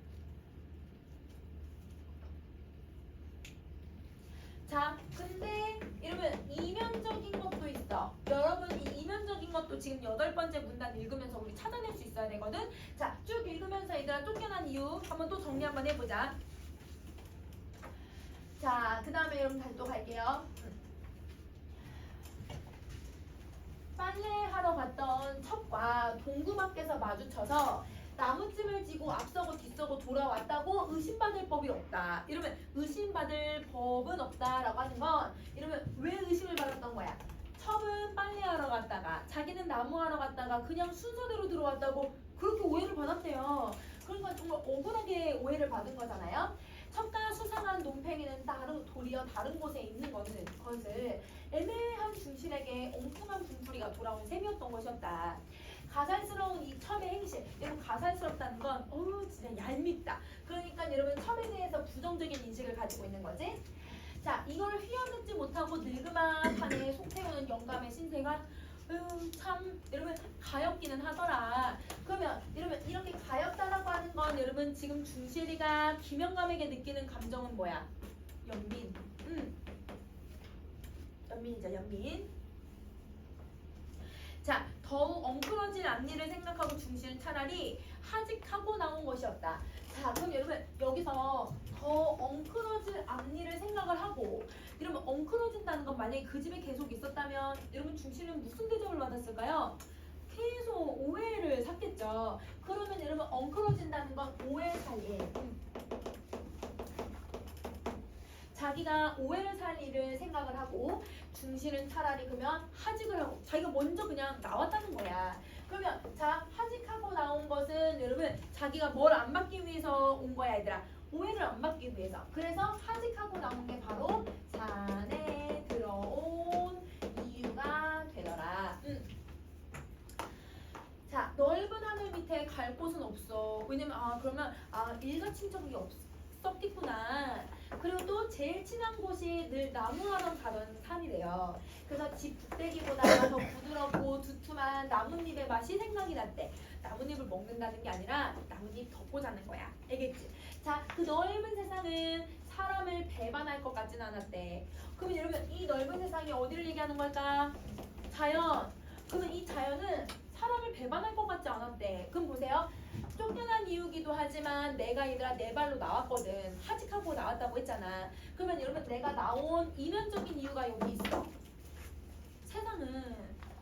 자, 근데 여러분 이면적인 것도 있어. 여러분 이 이면적인 것도 지금 8번째 문단 읽으면서 우리 찾아낼 수 있어야 되거든. 자, 쭉 읽으면서 얘들아 쫓겨난 이유 한번 또 정리 한번 해보자. 자, 그 다음에 여러분 다시 또 갈게요. 빨래하러 갔던 첩과 동구 밖에서 마주쳐서 나무집을 지고 앞서고 뒤서고 돌아왔다고 의심받을 법이 없다. 이러면 의심받을 법은 없다라고 하는 건 이러면 왜 의심을 받았던 거야? 첩은 빨래하러 갔다가 자기는 나무하러 갔다가 그냥 순서대로 들어왔다고 그렇게 오해를 받았대요. 그러니까 정말 억울하게 오해를 받은 거잖아요. 첩과 수상한 논팽이는 도리어 다른 곳에 있는 것을 애매한 중실에게 엉뚱한 분풀이가 돌아온 셈이었던 것이었다. 가살스러운 이 첩의 행실, 여러분 가살스럽다는 건 진짜 얄밉다. 그러니까 여러분 첩에 대해서 부정적인 인식을 가지고 있는 거지. 자, 이걸 휘어듣지 못하고 늙으만 판에 속태우는 영감의 신세가 참 여러분 가엾기는 하더라. 그러면 여러분 이렇게 가엾다라고 하는 건 여러분 지금 중실이가 김영감에게 느끼는 감정은 뭐야? 연민. 연민이죠, 연민. 자, 더욱 엉클어진 앞니를 생각하고 중실은 차라리 하직하고 나온 것이었다. 자, 그럼 여러분 여기서 더 엉클어질 앞니를 생각을 하고 이러면 엉클어진다는 건 만약에 그 집에 계속 있었다면 여러분 중실은 무슨 대접을 받았을까요? 계속 오해를 샀겠죠. 그러면 여러분 엉클어진다는 건 오해 사이에 자기가 오해를 살 일을 생각을 하고 중실은 차라리 그러면 하직을 하고 자기가 먼저 그냥 나왔다는 거야. 그러면 자 하직하고 나온 것은 여러분 자기가 뭘 안 받기 위해서 온 거야 얘들아. 오해를 안 받기 위해서. 그래서 하직하고 나온 게 바로 산에 들어온 이유가 되더라. 자, 넓은 하늘 밑에 갈 곳은 없어. 왜냐면 그러면 일가 친척이 없었겠구나. 그리고 또 제일 친한 곳이 늘 나무하던 가던 산이래요. 그래서 집 북대기보다 더 부드럽고 두툼한 나뭇잎의 맛이 생각이 났대. 나뭇잎을 먹는다는 게 아니라 나뭇잎 덮고 자는 거야. 알겠지? 자, 그 넓은 세상은 사람을 배반할 것 같진 않았대. 그러면 여러분 이 넓은 세상이 어디를 얘기하는 걸까? 자연. 그러면 이 자연은 사람을 배반할 것 같지 않았대. 그럼 보세요. 쫓겨난 이유기도 하지만 내가 얘들아 내 발로 나왔거든. 하직하고 나왔다고 했잖아. 그러면 여러분 내가 나온 이면적인 이유가 여기 있어. 세상은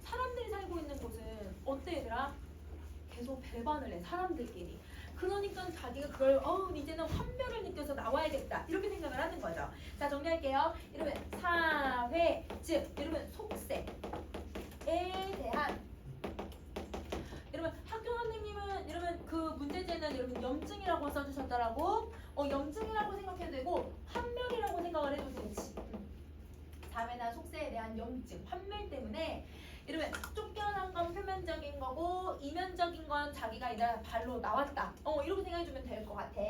사람들이 살고 있는 곳은 어때 얘들아? 계속 배반을 해 사람들끼리. 그러니까 자기가 그걸 이제는 환멸을 느껴서 나와야겠다 이렇게 생각을 하는 거죠. 자 정리할게요. 여러분 사회 즉 여러분 속세에 대한 여러분 학교 선생님은 여러분 그 문제제는 여러분 염증이라고 써주셨더라고. 염증이라고 생각해도 되고 환멸이라고 생각을 해도 되지. 사회나 속세에 대한 염증, 환멸 때문에 여러분 쫓겨난 건 표면적인 거고 이면적인 건 자기가 이제 발로 나왔다. 이렇게 생각해주면 될 것 같아.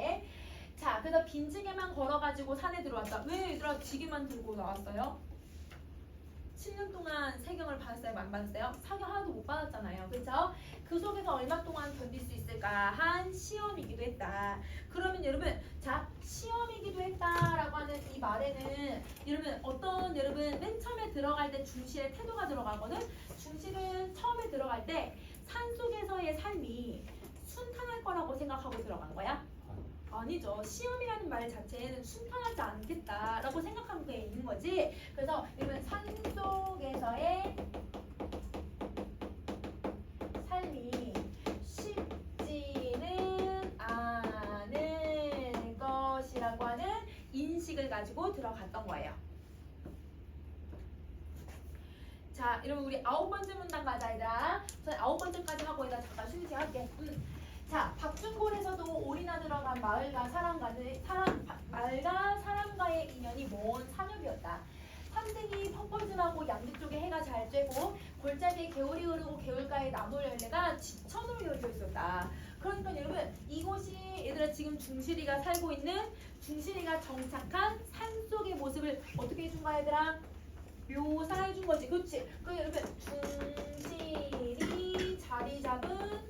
자, 그래서 빈지게만 걸어가지고 산에 들어왔다. 왜 얘들아 지게만 들고 나왔어요? 7년 동안 세경을 받았어요? 안 받았어요? 사경 하나도 못 받았잖아요. 그렇죠? 그 속에서 얼마 동안 견딜 수 있을까? 한 시험이기도 했다. 그러면 여러분 자 시험이기도 했다라고 하는 이 말에는 여러분 어떤 여러분 맨 처음에 들어갈 때 중실의 태도가 들어가거든. 중실은 처음에 들어갈 때 산속에서의 삶이 순탄할 거라고 생각하고 들어간 거야? 아니죠. 시험이라는 말 자체는 순탄하지 않겠다라고 생각한 게 있는 거지. 그래서 이러면 산속에서의 삶이 쉽지는 않을 인식을 가지고 들어갔던 거예요. 자, 여러분 우리 9번째 문단 가자 얘들아. 저는 9번째까지 하고 얘들아 잠깐 쉬지 할게. 자, 박준골에서도 올인하 들어간 말과 사람과의 인연이 먼 산협이었다. 산등이 펑퍼짐하고 양지 쪽에 해가 잘 쬐고 골짜기에 개울이 흐르고 개울가에 나무 열매가 지천으로 이어져 있었다. 그러니까 여러분 이곳이 얘들아 지금 중실이가 살고 있는 중실이가 정착한 산속의 모습을 어떻게 해준 거야 얘들아? 묘사해 준 거지. 그렇지? 그럼 여러분 중실이 자리 잡은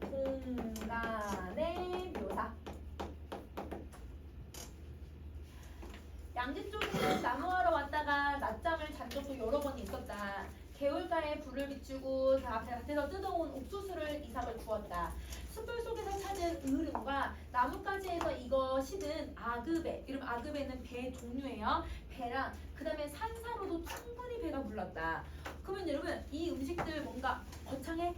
공간의 묘사. 양지 쪽에는 나무하러 왔다가 낮잠을 잔 적도 여러 번 있었다. 개울가에 불을 비추고 밭에서 뜯어온 옥수수를 이삭을 구웠다. 숯불 속에서 찾은 으름과 나뭇가지에서 이거 시든 아그배. 이름 아그배는 배 종류예요. 배랑 그 다음에 산사로도 충분히 배가 불렀다. 그러면 여러분 이 음식들 뭔가 거창해?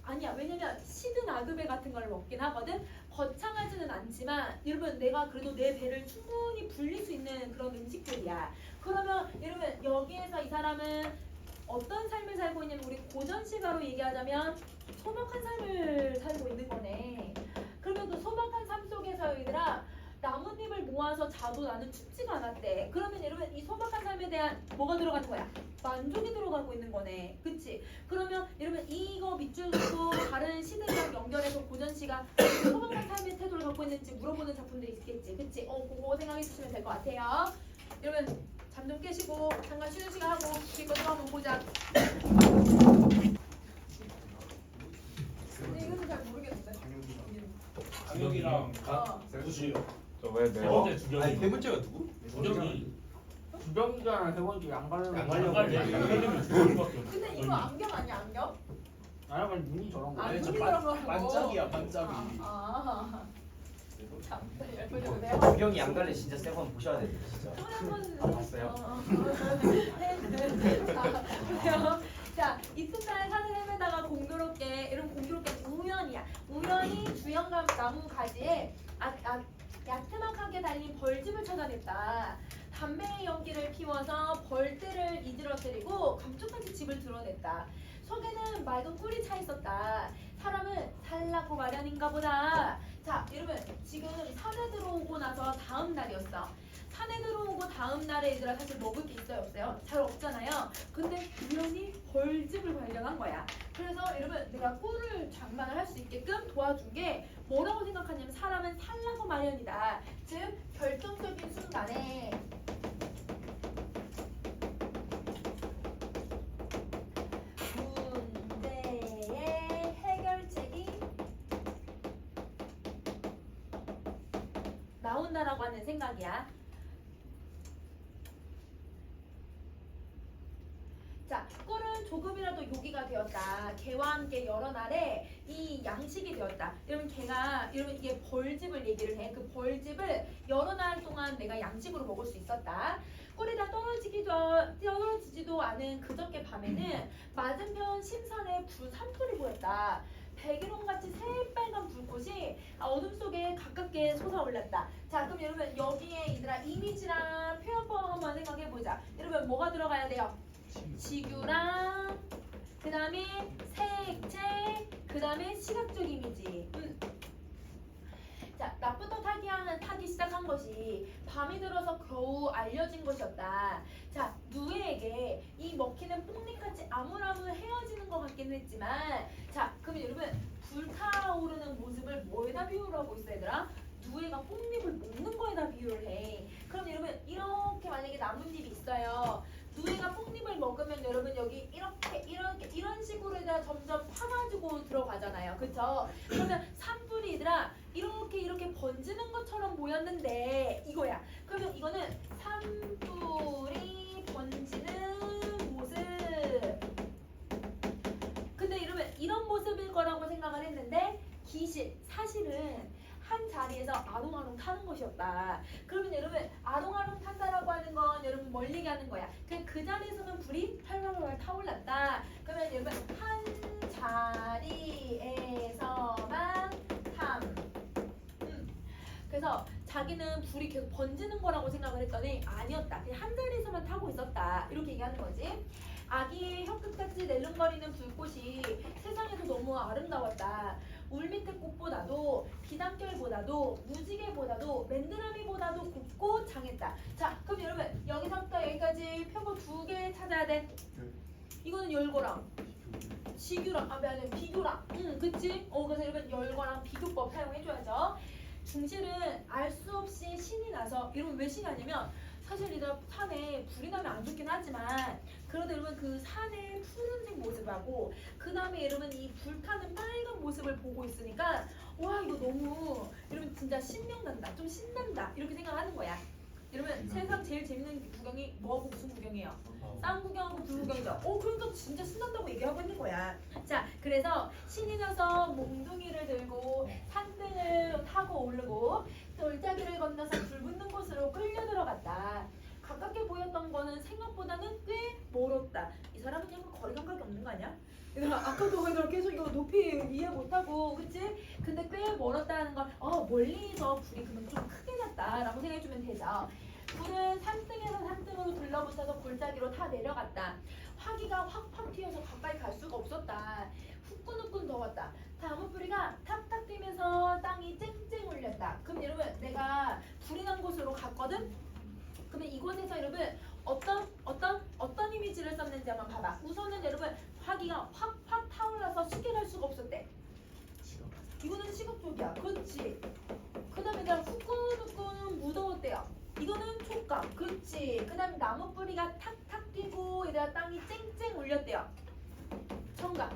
아니야. 왜냐면 시든 아그배 같은 걸 먹긴 하거든. 거창하지는 않지만 여러분 내가 그래도 내 배를 충분히 불릴 수 있는 그런 음식들이야. 그러면 여러분 여기에서 이 사람은 어떤 삶을 살고 있냐면 우리 고전시가로 얘기하자면 소박한 삶을 살고 있는 거네. 그러면 그 소박한 삶 속에서 얘들아 나뭇잎을 모아서 자도 나는 춥지가 않았대. 그러면 여러분 이 소박한 삶에 대한 뭐가 들어가는 거야? 만족이 들어가고 있는 거네. 그치? 그러면 여러분 이거 밑줄 긋고 다른 시대랑 연결해서 고전시가 소박한 삶의 태도를 갖고 있는지 물어보는 작품들이 있겠지. 그치? 그거 생각해 주시면 될 것 같아요. 여러분 잠 좀 깨시고 잠깐 쉬는 시간 하고 뒤에 거 또 한번 보자. 근데 이거는 잘 모르겠는데.
강혁이랑
누구시요?
저왜
세 번째 주경이.
아니 세 번째가 누구?
주경이.
주병이랑 세 번째 양갈래.
양갈래면 주경이밖에 없어.
근데 이거 안경 아니야 안경?
나랑 눈이 저런 거.
아,
아니,
눈이
저
들어간 거고.
반짝이야 반짝이.
참, 예쁘죠?
주경이 양갈래 진짜 세 번 보셔야 돼요 진짜.
봤어요? 자, 이튿날 산을 헤매다가 공교롭게, 이런 공교롭게 우연이야. 우연히 주영감 나무 가지에 야트막하게 달린 벌집을 찾아냈다. 담배의 연기를 피워서 벌떼를 이들어뜨리고 감쪽같이 집을 드러냈다. 속에는 맑은 꿀이 차 있었다. 사람은 살라고 마련인가 보다. 자, 여러분 지금 산에 들어오고 나서 다음 날이었어. 산에 들어오고 다음 날에 얘들아 사실 먹을 게 있어요 없어요? 잘 없잖아요. 근데 우연히 벌집을 발견한 거야. 그래서 여러분 내가 꿀을 장만을 할 수 있게끔 도와준 게 뭐라고 생각하냐면 사람은 살라고 마련이다. 즉 결정적인 순간에 문제의 해결책이 나온다라고 하는 생각이야. 자, 꿀은 조금이라도 요기가 되었다. 개와 함께 여러 날에 이 양식이 되었다. 여러분 개가 여러분 이게 벌집을 얘기를 해. 그 벌집을 여러 날 동안 내가 양식으로 먹을 수 있었다. 꿀이랑 떨어지지도 않은 그저께 밤에는 맞은편 심산에 산불이 보였다. 백일홍같이 새빨간 불꽃이 어둠 속에 가깝게 솟아올랐다. 자, 그럼 여러분 여기에 얘들아 이미지랑 표현법 한번 생각해보자. 여러분 뭐가 들어가야 돼요? 지규랑 그 다음에 색채 그 다음에 시각적 이미지. 자, 낮부터 타기 시작한 것이 밤이 들어서 겨우 알려진 것이었다. 자, 누에게 이 먹히는 뽕잎같이 아무라무 헤어지는 것 같긴 했지만 자, 그럼 여러분 불타오르는 모습을 뭐에다 비유를 하고 있어 얘들아? 누에가 뽕잎을 먹는 거에다 비유를 해. 그럼 여러분 이렇게 만약에 나뭇잎이 있어요. 누에가 뽕잎을 먹으면 여러분 여기 이런 식으로 얘들아 점점 파가지고 들어가잖아요. 그쵸? 그러면 산불이 얘들아 이렇게 번지는 것처럼 보였는데 이거야. 그러면 이거는 산불이 번지는 모습. 근데 여러분 이런 모습일 거라고 생각을 했는데 사실은 한 자리에서 아롱아롱 타는 것이었다. 그러면 여러분 아롱아롱 탄다라고 하는 건 여러분 멀리 가는 거야. 그 자리에서는 불이 활활활 타올랐다. 그러면 여러분 한 자리에서만 탐. 그래서 자기는 불이 계속 번지는 거라고 생각을 했더니 아니었다. 그냥 한 자리에서만 타고 있었다. 이렇게 얘기하는 거지. 아기의 혀끝같이 낼름거리는 불꽃이 세상에서 너무 아름다웠다. 울밑에 꽃보다도 비단결보다도 무지개보다도 맨드라미보다도 곱고 장했다. 자, 그럼 여러분 여기서부터 여기까지 표고 2개 찾아야 돼. 이거는 열거랑 지규랑 미안해 비교랑 그치? 그래서 여러분 열거랑 비교법 사용해줘야죠. 중실은 알 수 없이 신이 나서 여러분 왜 신이 나냐면 사실 이들 산에 불이 나면 안 좋긴 하지만 그래도 여러분 그 산의 푸른색 모습하고 그 다음에 여러분 이 불타는 빨간 모습을 보고 있으니까 와 이거 너무 여러분 진짜 신명난다 좀 신난다 이렇게 생각하는 거야. 여러분 세상 제일 재밌는 구경이 뭐하고 무슨 구경이에요? 쌍 구경하고 불 구경이죠. 그러니까 진짜 신난다고 얘기하고 있는 거야. 자, 그래서 신이 나서 몽둥이를 들고 산등을 타고 오르고 돌짜기를 건너서 불 붙는 곳으로 끌려 들어갔다. 가깝게 보였던 거는 생각보다는 꽤 멀었다. 이 사람은 약간 거리 감각이 없는 거 아니야? 얘들아 아까도 얘들아 계속 이거 높이 이해 못하고 그치? 근데 꽤 멀었다는 건 멀리서 불이 그러면 좀 크게 났다라고 생각해주면 되죠. 불은 산등에서 산등으로 둘러붙어서 골짜기로 타 내려갔다. 화기가 확팍 튀어서 가까이 갈 수가 없었다. 후끈후끈 더웠다. 나무뿌리가 탁탁 뛰면서 땅이 쨍쨍 울렸다. 그럼 여러분 내가 불이 난 곳으로 갔거든? 그러면 이곳에서 여러분 어떤 이미지를 썼는지 한번 봐봐. 우선은 여러분 화기가 확팍 타올라서 쉽게 갈 수가 없었대. 이거는 시각적이야. 그렇지. 그 다음에 내가 후끈후끈 무더웠대요. 이거는 촉감. 그렇지. 그 다음에 나무 뿌리가 탁탁 뛰고 얘들아 땅이 쨍쨍 울렸대요. 청각.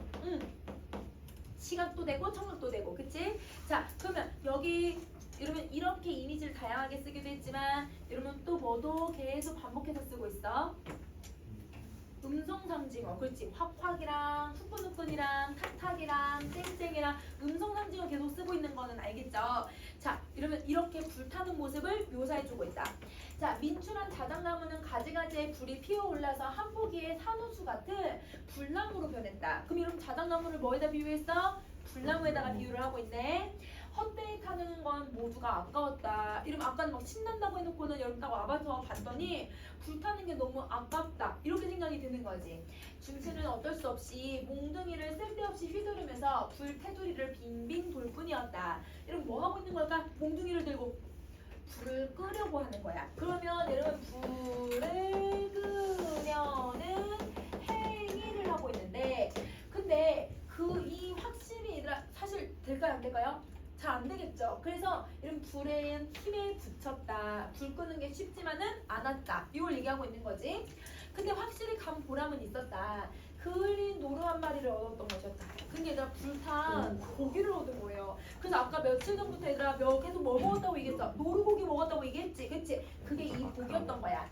시각도 되고 청각도 되고. 그치? 자 그러면 여기 여러분 이렇게 이미지를 다양하게 쓰기도 했지만 여러분 또 뭐도 계속 반복해서 쓰고 있어. 음성삼징어. 그렇지. 확확이랑 후끈후끈이랑 탁탁이랑 쨍쨍이랑 음성삼징어 계속 쓰고 있는 거는 알겠죠? 자 이러면 이렇게 불타는 모습을 묘사해주고 있다. 자 민출한 자작나무는 가지가지에 불이 피어올라서 한 포기의 산호수 같은 불나무로 변했다. 그럼 여러분 자작나무를 뭐에다 비유했어? 불나무에다가 비유를 하고 있네. 헛되이 타는 건 모두가 아까웠다. 이러면 아까는 막 신난다고 해놓고는 여러분 딱 와봐서 봤더니 불타는 게 너무 아깝다. 이렇게 생각이 드는 거지. 중신은 어쩔 수 없이 몽둥이를 쓸데없이 휘두르면서 불 테두리를 빙빙 돌 뿐이었다. 여러분 뭐 하고 있는 걸까? 몽둥이를 들고 불을 끄려고 하는 거야. 그러면 여러분 불을 끄려는 행위를 하고 있는데 근데 이 확실히 얘들아 사실 될까요 안 될까요? 잘 안 되겠죠. 그래서 이런 불에 힘에 붙였다. 불 끄는 게 쉽지만은 않았다. 이걸 얘기하고 있는 거지. 근데 확실히 간 보람은 있었다. 그을린 노루 한 마리를 얻었던 것이었다. 근데 얘들아 불탄 고기를 얻은 거예요. 그래서 아까 며칠 전부터 얘들아 계속 뭐 먹었다고 얘기했어. 노루고기 먹었다고 얘기했지. 그치? 그게 이 고기였던 거야.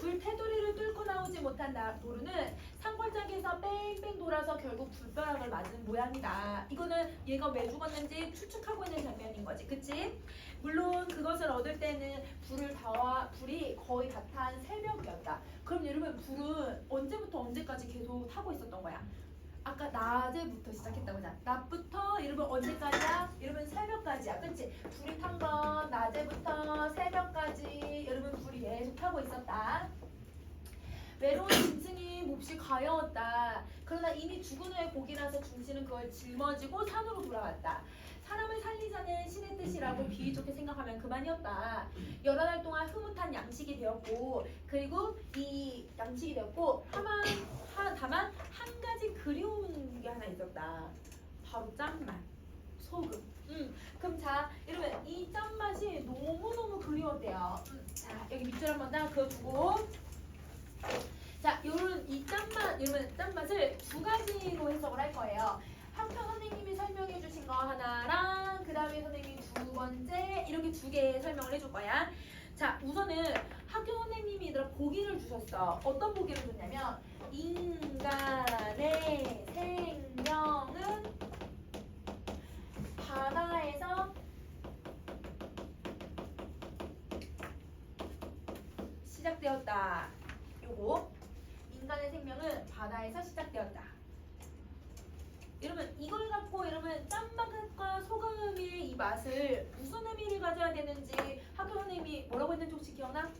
불 테두리를 뚫고 나오지 못한 노루는 산골짜기에서 뺑뺑 돌아서 결국 불벼락을 맞은 모양이다. 이거는 얘가 왜 죽었는지 추측하고 있는 장면인 거지. 그치? 물론 그것을 얻을 때는 불이 거의 다 탄 새벽이었다. 그럼 여러분 불은 언제부터 언제까지 계속 타고 있었던 거야? 아까 낮에부터 시작했다고 하잖아. 낮부터 여러분 언제까지야? 여러분 새벽까지야. 그치? 불이 탄 건 낮에부터 새벽까지 여러분 불이 계속 타고 있었다. 외로운 짐승이 몹시 가여웠다. 그러나 이미 죽은 후에 고기라서 중신은 그걸 짊어지고 산으로 돌아왔다. 사람을 살리자는 신의 뜻이라고 비유 좋게 생각하면 그만이었다. 여러 달 동안 흐뭇한 양식이 되었고 그리고 이 양식이 되었고 다만 한 가지 그리운 게 하나 있었다. 바로 짠맛, 소금. 그럼 자 여러분 이 짠맛이 너무너무 그리웠대요. 자 여기 밑줄 한번 딱 그어주고 자 요런 이 짠맛 여러분 짠맛을 두 가지로 해석을 할 거예요. 학교 선생님이 설명해 주신 거 하나랑 그 다음에 선생님이 두 번째 이렇게 두 개 설명을 해줄 거야. 자 우선은 학교 선생님이 얘들아 보기를 주셨어. 어떤 보기를 줬냐면 인간의 생명은 바다에서 시작되었다. 요거 인간의 생명은 바다에서 시작되었다. 여러분 이걸 갖고 여러분 짠맛과 소금의 이 맛을 무슨 의미를 가져야 되는지 학교 선생님이 뭐라고 했는지 혹시 기억나?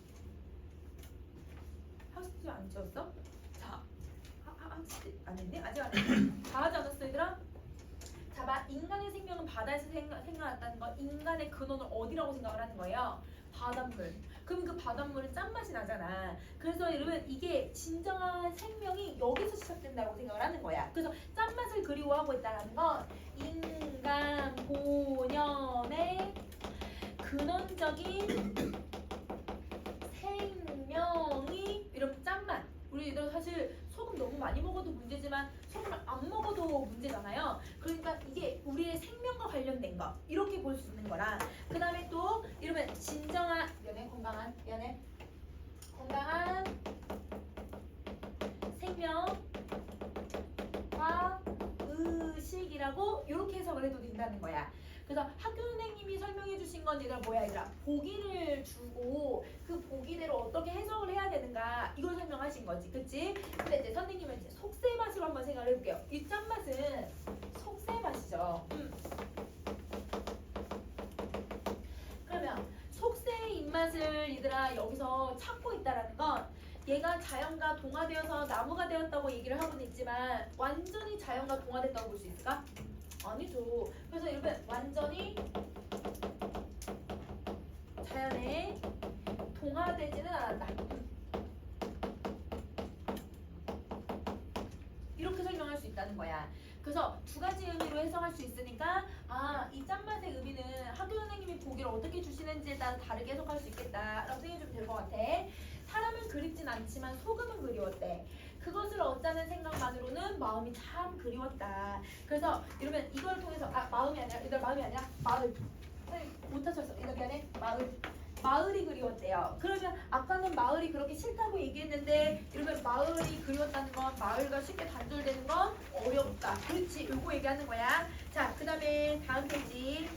학습지 안 지웠어? 자, 학습지 안 했네? 아직 안 했네? 다 하지 않았어 얘들아? 자, 인간의 생명은 바다에서 생겨났다는 거, 인간의 근원은 어디라고 생각을 하는 거예요? 바닷물. 그럼 그 바닷물은 짠맛이 나잖아. 그래서 여러분 이게 진정한 생명이 여기서 시작된다고 생각을 하는 거야. 그래서 짠맛을 그리워하고 있다는 건 인간 본연의 근원적인 생명이 이런 짠맛. 우리 얘들 사실 소금 너무 많이 먹어도 문제지만 소금을 안 먹어도 문제잖아요. 그러니까 이게 우리의 생명과 관련된 거 이렇게 볼 수 있는 거라. 그 다음에 또 이러면 진정한 건강한 생명과 의식이라고 이렇게 해석을 해도 된다는 거야. 그래서 학교 선생님이 설명해 주신 건 얘들아 뭐야 얘들아 보기를 주고 그 보기대로 어떻게 해석을 해야 되는가 이걸 설명하신 거지, 그치? 근데 이제 선생님은 이제 속세맛으로 한번 생각을 해볼게요. 이 짠맛은 속세맛이죠. 그러면 속세의 입맛을 얘들아 여기서 찾고 있다라는 건 얘가 자연과 동화되어서 나무가 되었다고 얘기를 하고는 있지만 완전히 자연과 동화됐다고 볼 수 있을까? 아니죠. 그래서 여러분 완전히 자연에 동화되지는 않았다. 이렇게 설명할 수 있다는 거야. 그래서 두 가지 의미로 해석할 수 있으니까 이 짠맛의 의미는 학교 선생님이 보기를 어떻게 주시는지에 따라 다르게 해석할 수 있겠다라고 생각해주면 될 것 같아. 사람은 그립진 않지만 소금은 그리웠대. 그것을 얻자는 생각만으로는 마음이 참 그리웠다. 그래서 이러면 이걸 통해서 마음이 아니라 마을. 못 찾았어. 이거 미안해. 마을이 그리웠대요. 그러면 아까는 마을이 그렇게 싫다고 얘기했는데 이러면 마을이 그리웠다는 건 마을과 쉽게 단절되는 건 어렵다. 그렇지. 요거 얘기하는 거야. 자, 그 다음에 다음 페이지.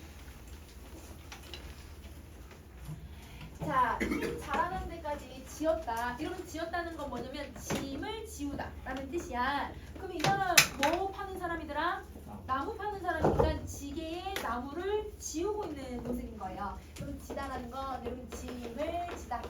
자, 힘 자라는 데까지 지었다. 이러면 지었다는 건 뭐냐면 짐을 지우다 라는 뜻이야. 그럼 이 사람 뭐 파는 사람이더라? 나무 파는 사람이니까 지게에 나무를 지우고 있는 모습인 거예요. 그럼 지다라는 건 여러분 짐을 지다.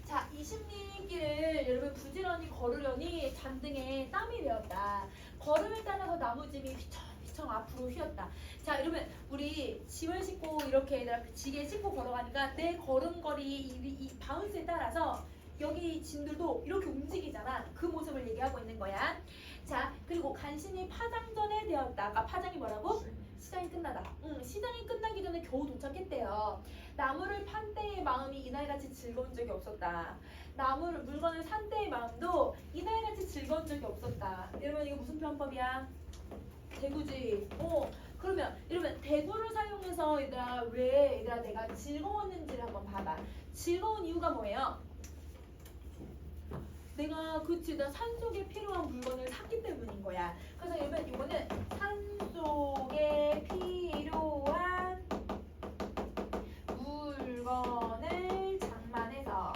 자, 이 심리길을 여러분 부지런히 걸으려니 잔등에 땀이 되었다. 걸음을 따라서 나무짐이 휘청휘청 앞으로 휘었다. 자, 이러면 우리 짐을 싣고 이렇게 얘들아 지게 싣고 걸어가니까 내 걸음걸이 이 바운스에 따라서 여기 짐들도 이렇게 움직이잖아. 그 모습을 얘기하고 있는 거야. 자, 그리고 간신히 파장전에 되었다. 아까 파장이 뭐라고? 시장이 끝나다. 시장이 끝나기 전에 겨우 도착했대요. 나무를 판 때의 마음이 이날같이 즐거운 적이 없었다. 물건을 산 때의 마음도 이날같이 즐거운 적이 없었다. 이러면 이거 무슨 표현법이야? 대구지. 그러면 이러면 대구를 사용해서 얘들아 내가 즐거웠는지를 한번 봐봐. 즐거운 이유가 뭐예요? 내가 산속에 필요한 물건을 샀기 때문인 거야. 그래서 여러분 이거는 산속에 필요한 물건을 장만해서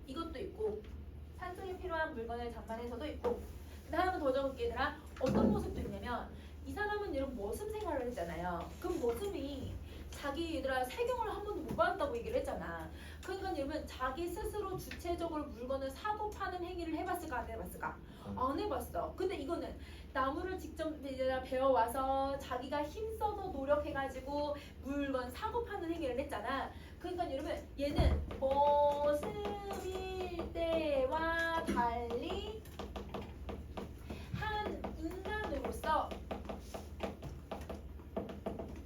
이것도 있고 산속에 필요한 물건을 장만해서도 있고 하나 더 적을게 얘들아. 어떤 모습도 있냐면 이 사람은 이런 머슴 생활을 했잖아요. 그럼 머슴이 자기 얘들아 세경을 한 번도 못 받았다고 얘기를 했잖아. 그러니까 여러분 자기 스스로 주체적으로 물건을 사고 파는 행위를 해봤을까 안 해봤을까? 안 해봤어. 근데 이거는 나무를 직접 배워와서 자기가 힘써서 노력해가지고 물건 사고 파는 행위를 했잖아. 그러니까 여러분 얘는 머슴일 때와 달리 한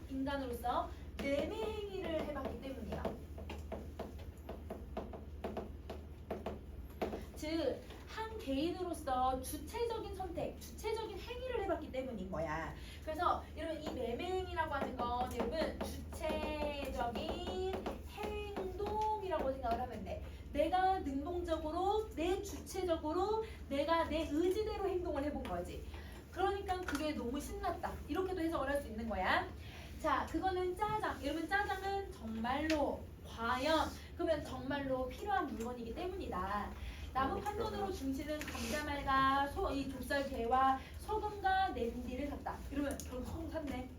인간으로서 매매 행위를 해봤기 때문이야. 즉, 한 개인으로서 주체적인 선택, 주체적인 행위를 해봤기 때문인 거야. 그래서 여러분 이 매매 행위라고 하는 건 여러분 주체적인 행동이라고 생각을 하면 돼. 내가 능동적으로, 내 주체적으로, 내가 내 의지대로 행동을 해본 거지. 그러니까 그게 너무 신났다. 이렇게도 해석을 할 수 있는 거야. 자, 그거는 짜장. 여러분 짜장은 정말로 과연 그러면 정말로 필요한 물건이기 때문이다. 나무 판돈으로 중실은 감자말과 이 좁쌀개와 소금과 냄비를 샀다. 이러면 결국 소금 샀네.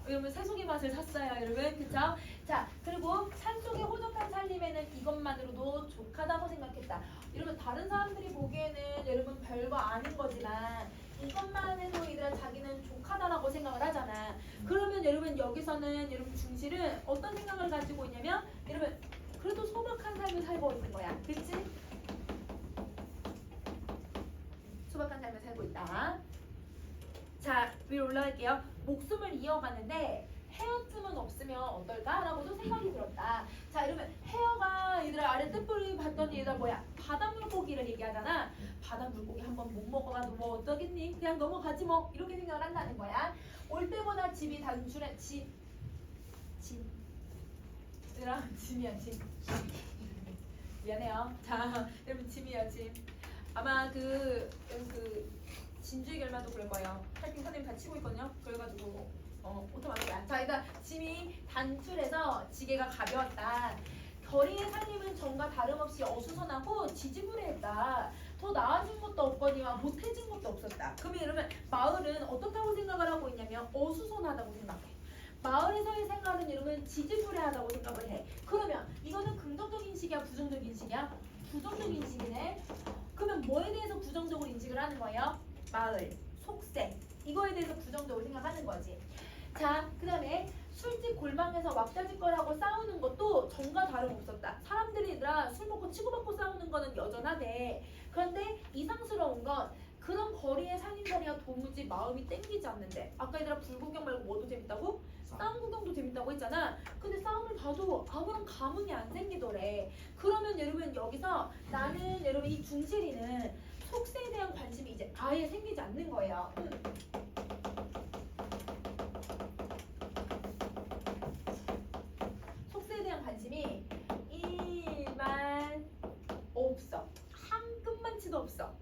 여러분 새송이 맛을 샀어요, 여러분. 그쵸? 자, 그리고 산속의 호적한 살림에는 이것만으로도 족하다고 생각했다. 여러분 다른 사람들이 보기에는 여러분 별거 아닌 거지만 이것만 해도 얘들아 자기는 족하다라고 생각을 하잖아. 그러면 여러분 여기서는 여러분 중실은 어떤 생각을 가지고 있냐면 여러분 그래도 소박한 삶을 살고 있는 거야. 그치? 소박한 삶을 살고 있다. 자, 위로 올라갈게요. 목숨을 이어가는데 헤어쯤은 없으면 어떨까라고도 생각이 들었다. 자, 이러면 헤어가 얘들아 아래 뜻불이 봤더니 얘들아 뭐야? 바닷물고기를 얘기하잖아. 바닷물고기 한번 못 먹어가도 뭐 어떠겠니? 그냥 넘어가지 뭐 이렇게 생각을 한다는 거야. 올 때보다 집이 단순해. 짐 얘들아 짐이야 짐. 미안해요. 자, 여러분 짐이야 짐. 아마 그 진주의 결말도 그럴 거예요. 하여튼 선생님 다 치고 있거든요. 그래가지고 오토마틱이야. 자, 일단 짐이 단출해서 지게가 가벼웠다. 거리의 살림은 전과 다름없이 어수선하고 지지부리했다. 더 나아진 것도 없거니와 못해진 것도 없었다. 그러면 여러분 마을은 어떻다고 생각을 하고 있냐면 어수선하다고 생각해. 마을에서의 생활은 여러분 지지부리하다고 생각을 해. 그러면 이거는 긍정적인 인식이야, 부정적인 인식이야? 부정적인 인식이네. 그러면 뭐에 대해서 부정적으로 인식을 하는 거예요? 마을, 속세 이거에 대해서 부정적으로 생각하는 거지. 자, 그 다음에 술집 골방에서 왁자지껄하고 싸우는 것도 전과 다름없었다. 사람들이 얘들아 술 먹고 치고받고 싸우는 거는 여전하대. 그런데 이상스러운 건 그런 거리의 살림살이가 도무지 마음이 땡기지 않는데. 아까 얘들아 불구경 말고 뭐도 재밌다고? 싸움 구경도 재밌다고 했잖아. 근데 싸움을 봐도 아무런 감흥이 안 생기더래. 그러면 여러분 여기서 나는 여러분 이 중실이는 속세에 대한 관심이 이제 아예 생기지 않는 거예요. 속세에 대한 관심이 일만 없어. 한 끗만치도 없어.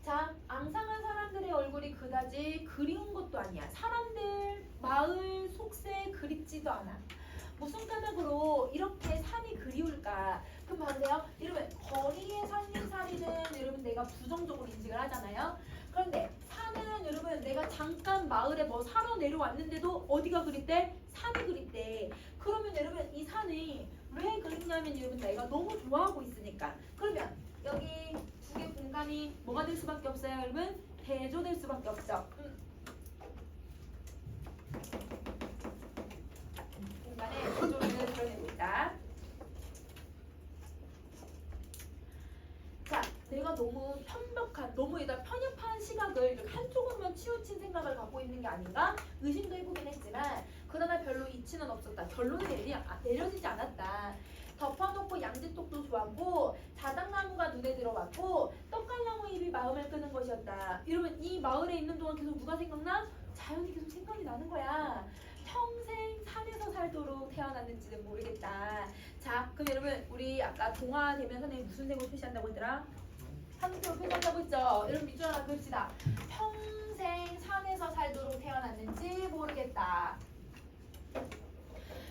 자, 앙상한 사람들의 얼굴이 그다지 그리운 것도 아니야. 사람들, 마을, 속세 그립지도 않아. 무슨 까닭으로 이렇게 산이 그리울까? 그럼 봐주세요. 여러분 거리의 살림살이는 여러분 내가 부정적으로 인식을 하잖아요. 그런데 산은 여러분 내가 잠깐 마을에 뭐 사러 내려왔는데도 어디가 그립대? 산이 그립대. 그러면 여러분 이 산이 왜 그립냐면 여러분 내가 너무 좋아하고 있으니까. 그러면 여기 두 개 공간이 뭐가 될 수밖에 없어요, 여러분? 대조될 수밖에 없죠. 공간에 대조를 드러내고 있다. 자, 내가 너무 편벽한, 너무 편협한 시각을 한쪽으로만 치우친 생각을 갖고 있는 게 아닌가? 의심도 해보긴 했지만 그러나 별로 이치는 없었다. 결론이 내려지지 않았다. 덮어놓고 양지떡도 좋았고 자작나무가 눈에 들어왔고 떡갈나무 잎이 마음을 끄는 것이었다. 이러면 이 마을에 있는 동안 계속 누가 생각나? 자연이 계속 생각이 나는 거야. 평생 산에서 살도록 태어났는지는 모르겠다. 자, 그럼 여러분 우리 아까 동화 되면 선생님 무슨 색으로 표시한다고 했더라? 한색으로 표시한다고 했죠? 여러분 밑줄 하나 그읍시다. 평생 산에서 살도록 태어났는지 모르겠다.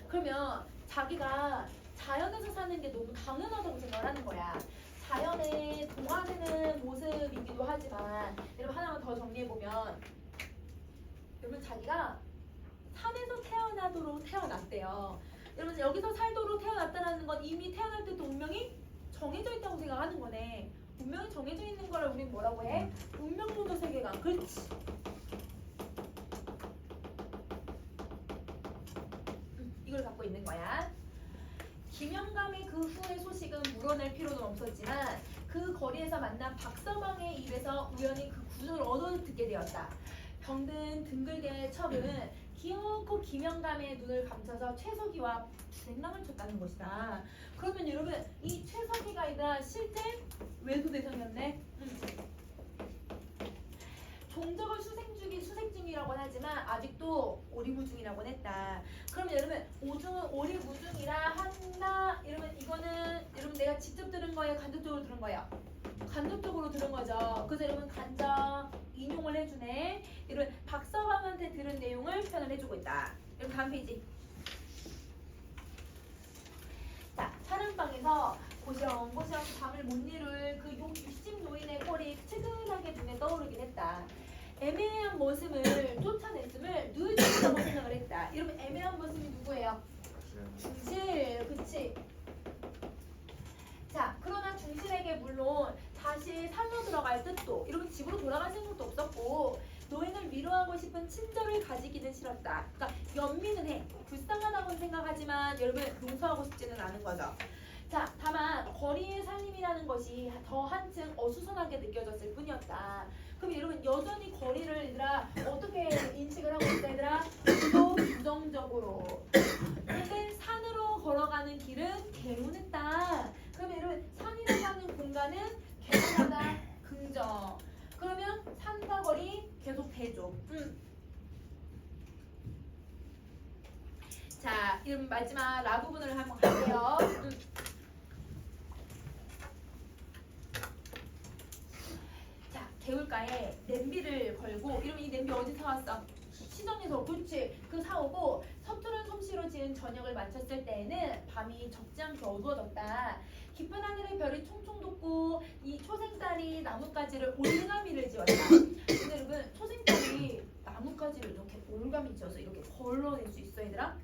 그러면 자기가 자연에서 사는 게 너무 당연하다고 생각을 하는 거야. 자연에 동화되는 모습이기도 하지만 여러분 하나만 더 정리해보면 여러분 자기가 산에서 태어나도록 태어났대요. 여러분 여기서 살도록 태어났다는 건 이미 태어날 때도 운명이 정해져 있다고 생각하는 거네. 운명이 정해져 있는 거를 우린 뭐라고 해? 운명론적 세계관. 그렇지. 이걸 갖고 있는 거야. 김영감의 그 후의 소식은 물어낼 필요는 없었지만 그 거리에서 만난 박서방의 입에서 우연히 그 구절을 얻어 듣게 되었다. 병든 등글개의 척은 귀엽고 김영감의 눈을 감싸서 최석이와 주행랑을 쳤다는 것이다. 그러면 여러분 이 최석이가 아니라 실제 외도 대상이었네. 종적을 수색중이라고 하지만 아직도 오리무중이라고 했다. 그럼 여러분 오중은 오리무중이라 한다. 이러면 이거는 여러분 내가 직접 들은 거예요? 간접적으로 들은 거예요? 간접적으로 들은 거죠. 그래서 여러분 간접 인용을 해주네. 여러분 박서방한테 들은 내용을 표현을 해주고 있다. 여러분 다음 페이지. 자, 사랑방에서 고시렁고시렁 잠을 못 이룰 그 욕심 노인의 꼴이 측은하게 눈에 떠오르긴 했다. 애매한 모습을 쫓아냈음을 누이라고 생각을 했다. 이러면 애매한 모습이 누구예요? 중실, 그치? 자, 그러나 중실에게 물론 다시 살러 들어갈 뜻도, 이러면 집으로 돌아갈 생각도 없었고 노인을 위로하고 싶은 친절을 가지기는 싫었다. 그러니까 연민은 해. 불쌍하다고 생각하지만 여러분 용서하고 싶지는 않은 거죠. 자, 다만 거리의 살림이라는 것이 더 한층 어수선하게 느껴졌을 뿐이었다. 그럼 여러분 여전히 거리를 얘들아 어떻게 인식을 하고 있어 얘들아? 또 부정적으로. 근데 산으로 걸어가는 길은 개운했다. 그러면 여러분 산이라고 하는 공간은 개운하다, 긍정. 그러면 산과 거리 계속 대조. 자, 이름 마지막 라 부분을 한번 갈게요. 자, 개울가에 냄비를 걸고, 이러면 이 냄비 어디서 왔어? 시장에서. 그렇지. 그 사오고 서투른 솜씨로 지은 저녁을 마쳤을 때에는 밤이 적지 않게 어두워졌다. 깊은 하늘의 별이 총총 돋고 이 초생딸이 나뭇가지를 올가미를 지었다. 근데 여러분 초생딸이 나뭇가지를 이렇게 올가미 지어서 이렇게 걸러낼 수 있어 얘들아?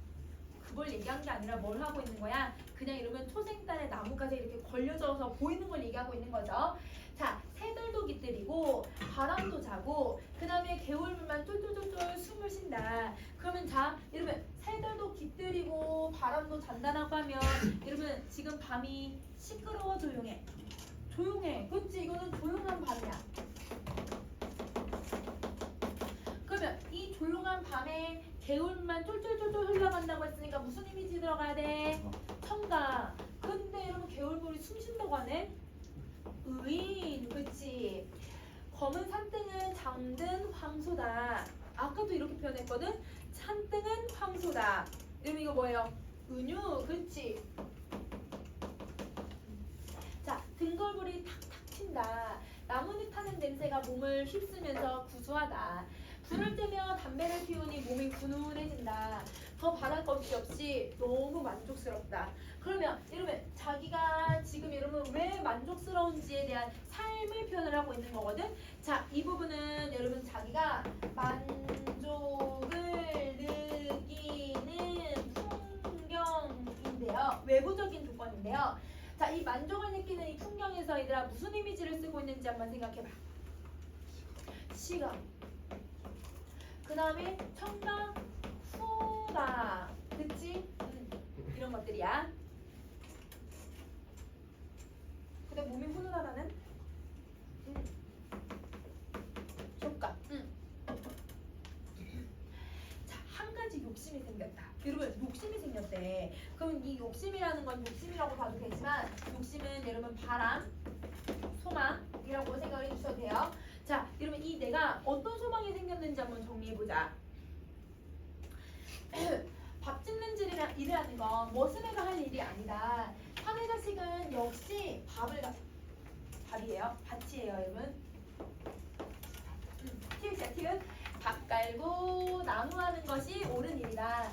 그걸 얘기한 게 아니라 뭘 하고 있는 거야? 그냥 이러면 초생딸의 나뭇가지에 이렇게 걸려져서 보이는 걸 얘기하고 있는 거죠. 자, 새들도 깃들이고 바람도 자고 그 다음에 개울물만 쫄쫄쫄쫄 숨을 쉰다. 그러면 자, 여러분 새들도 깃들이고 바람도 잔다라고 하면 여러분 지금 밤이 시끄러워 조용해? 조용해. 그렇지? 이거는 조용한 밤이야. 그러면 이 조용한 밤에 개울만 쫄쫄쫄쫄 흘러간다고 했으니까 무슨 이미지 들어가야 돼? 청가. 근데 여러분 개울물이 숨 쉰다고 하네? 의인. 그치? 검은 산등은 잠든 황소다. 아까도 이렇게 표현했거든? 산등은 황소다. 여러분 이거 뭐예요? 은유. 그치? 자, 등골불이 탁탁 튄다. 나뭇잎 타는 냄새가 몸을 휩쓰면서 구수하다. 불을 쬐며 담배를 피우니 몸이 훈훈해진다. 더 바랄 것이 없이 너무 만족스럽다. 그러면 여러분 자기가 지금 여러분 왜 만족스러운지에 대한 삶을 표현을 하고 있는 거거든. 자, 이 부분은 여러분 자기가 만족을 느끼는 풍경인데요. 외부적인 조건인데요. 자, 이 만족을 느끼는 이 풍경에서 얘들아 무슨 이미지를 쓰고 있는지 한번 생각해봐. 시각. 그 다음에 청각, 후다. 그치? 이런 것들이야. 근데 몸이 훈훈하다는? 촉각. 자, 한 가지 욕심이 생겼다. 여러분 욕심이 생겼대. 그럼 이 욕심이라는 건 욕심이라고 봐도 되지만 욕심은 여러분 바람, 소망이라고 생각을 해주셔도 돼요. 자, 여러분 이 내가 어떤 소망이 생겼는지 한번 정리해보자. 밥 짓는 일이라는 건 머슴애가 할 일이 아니다. 사내 자식은 역시 밥이에요. 밭이에요, 여러분. 티읕이야, 티읕. 밥 깔고 나무하는 것이 옳은 일이다.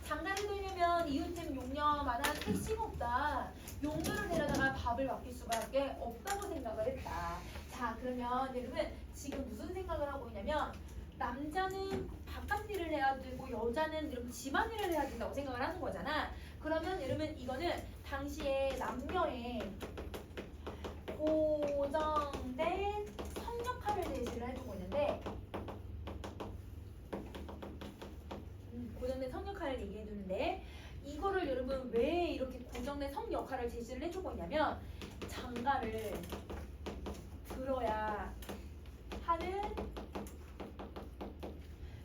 장가를 들려면 이웃집 용녀만한 택시가 없다. 용녀를 데려다가 밥을 맡길 수밖에 없다고 생각을 했다. 자, 그러면 여러분 지금 무슨 생각을 하고 있냐면 남자는 바깥 일을 해야 되고 여자는 여러분 집안일을 해야 된다고 생각을 하는 거잖아. 그러면 여러분 이거는 당시에 남녀의 고정된 성역할을 제시를 해주고 있는데 고정된 성역할을 얘기해주는데 이거를 여러분 왜 이렇게 고정된 성역할을 제시를 해주고 있냐면 장가를 들어야 하는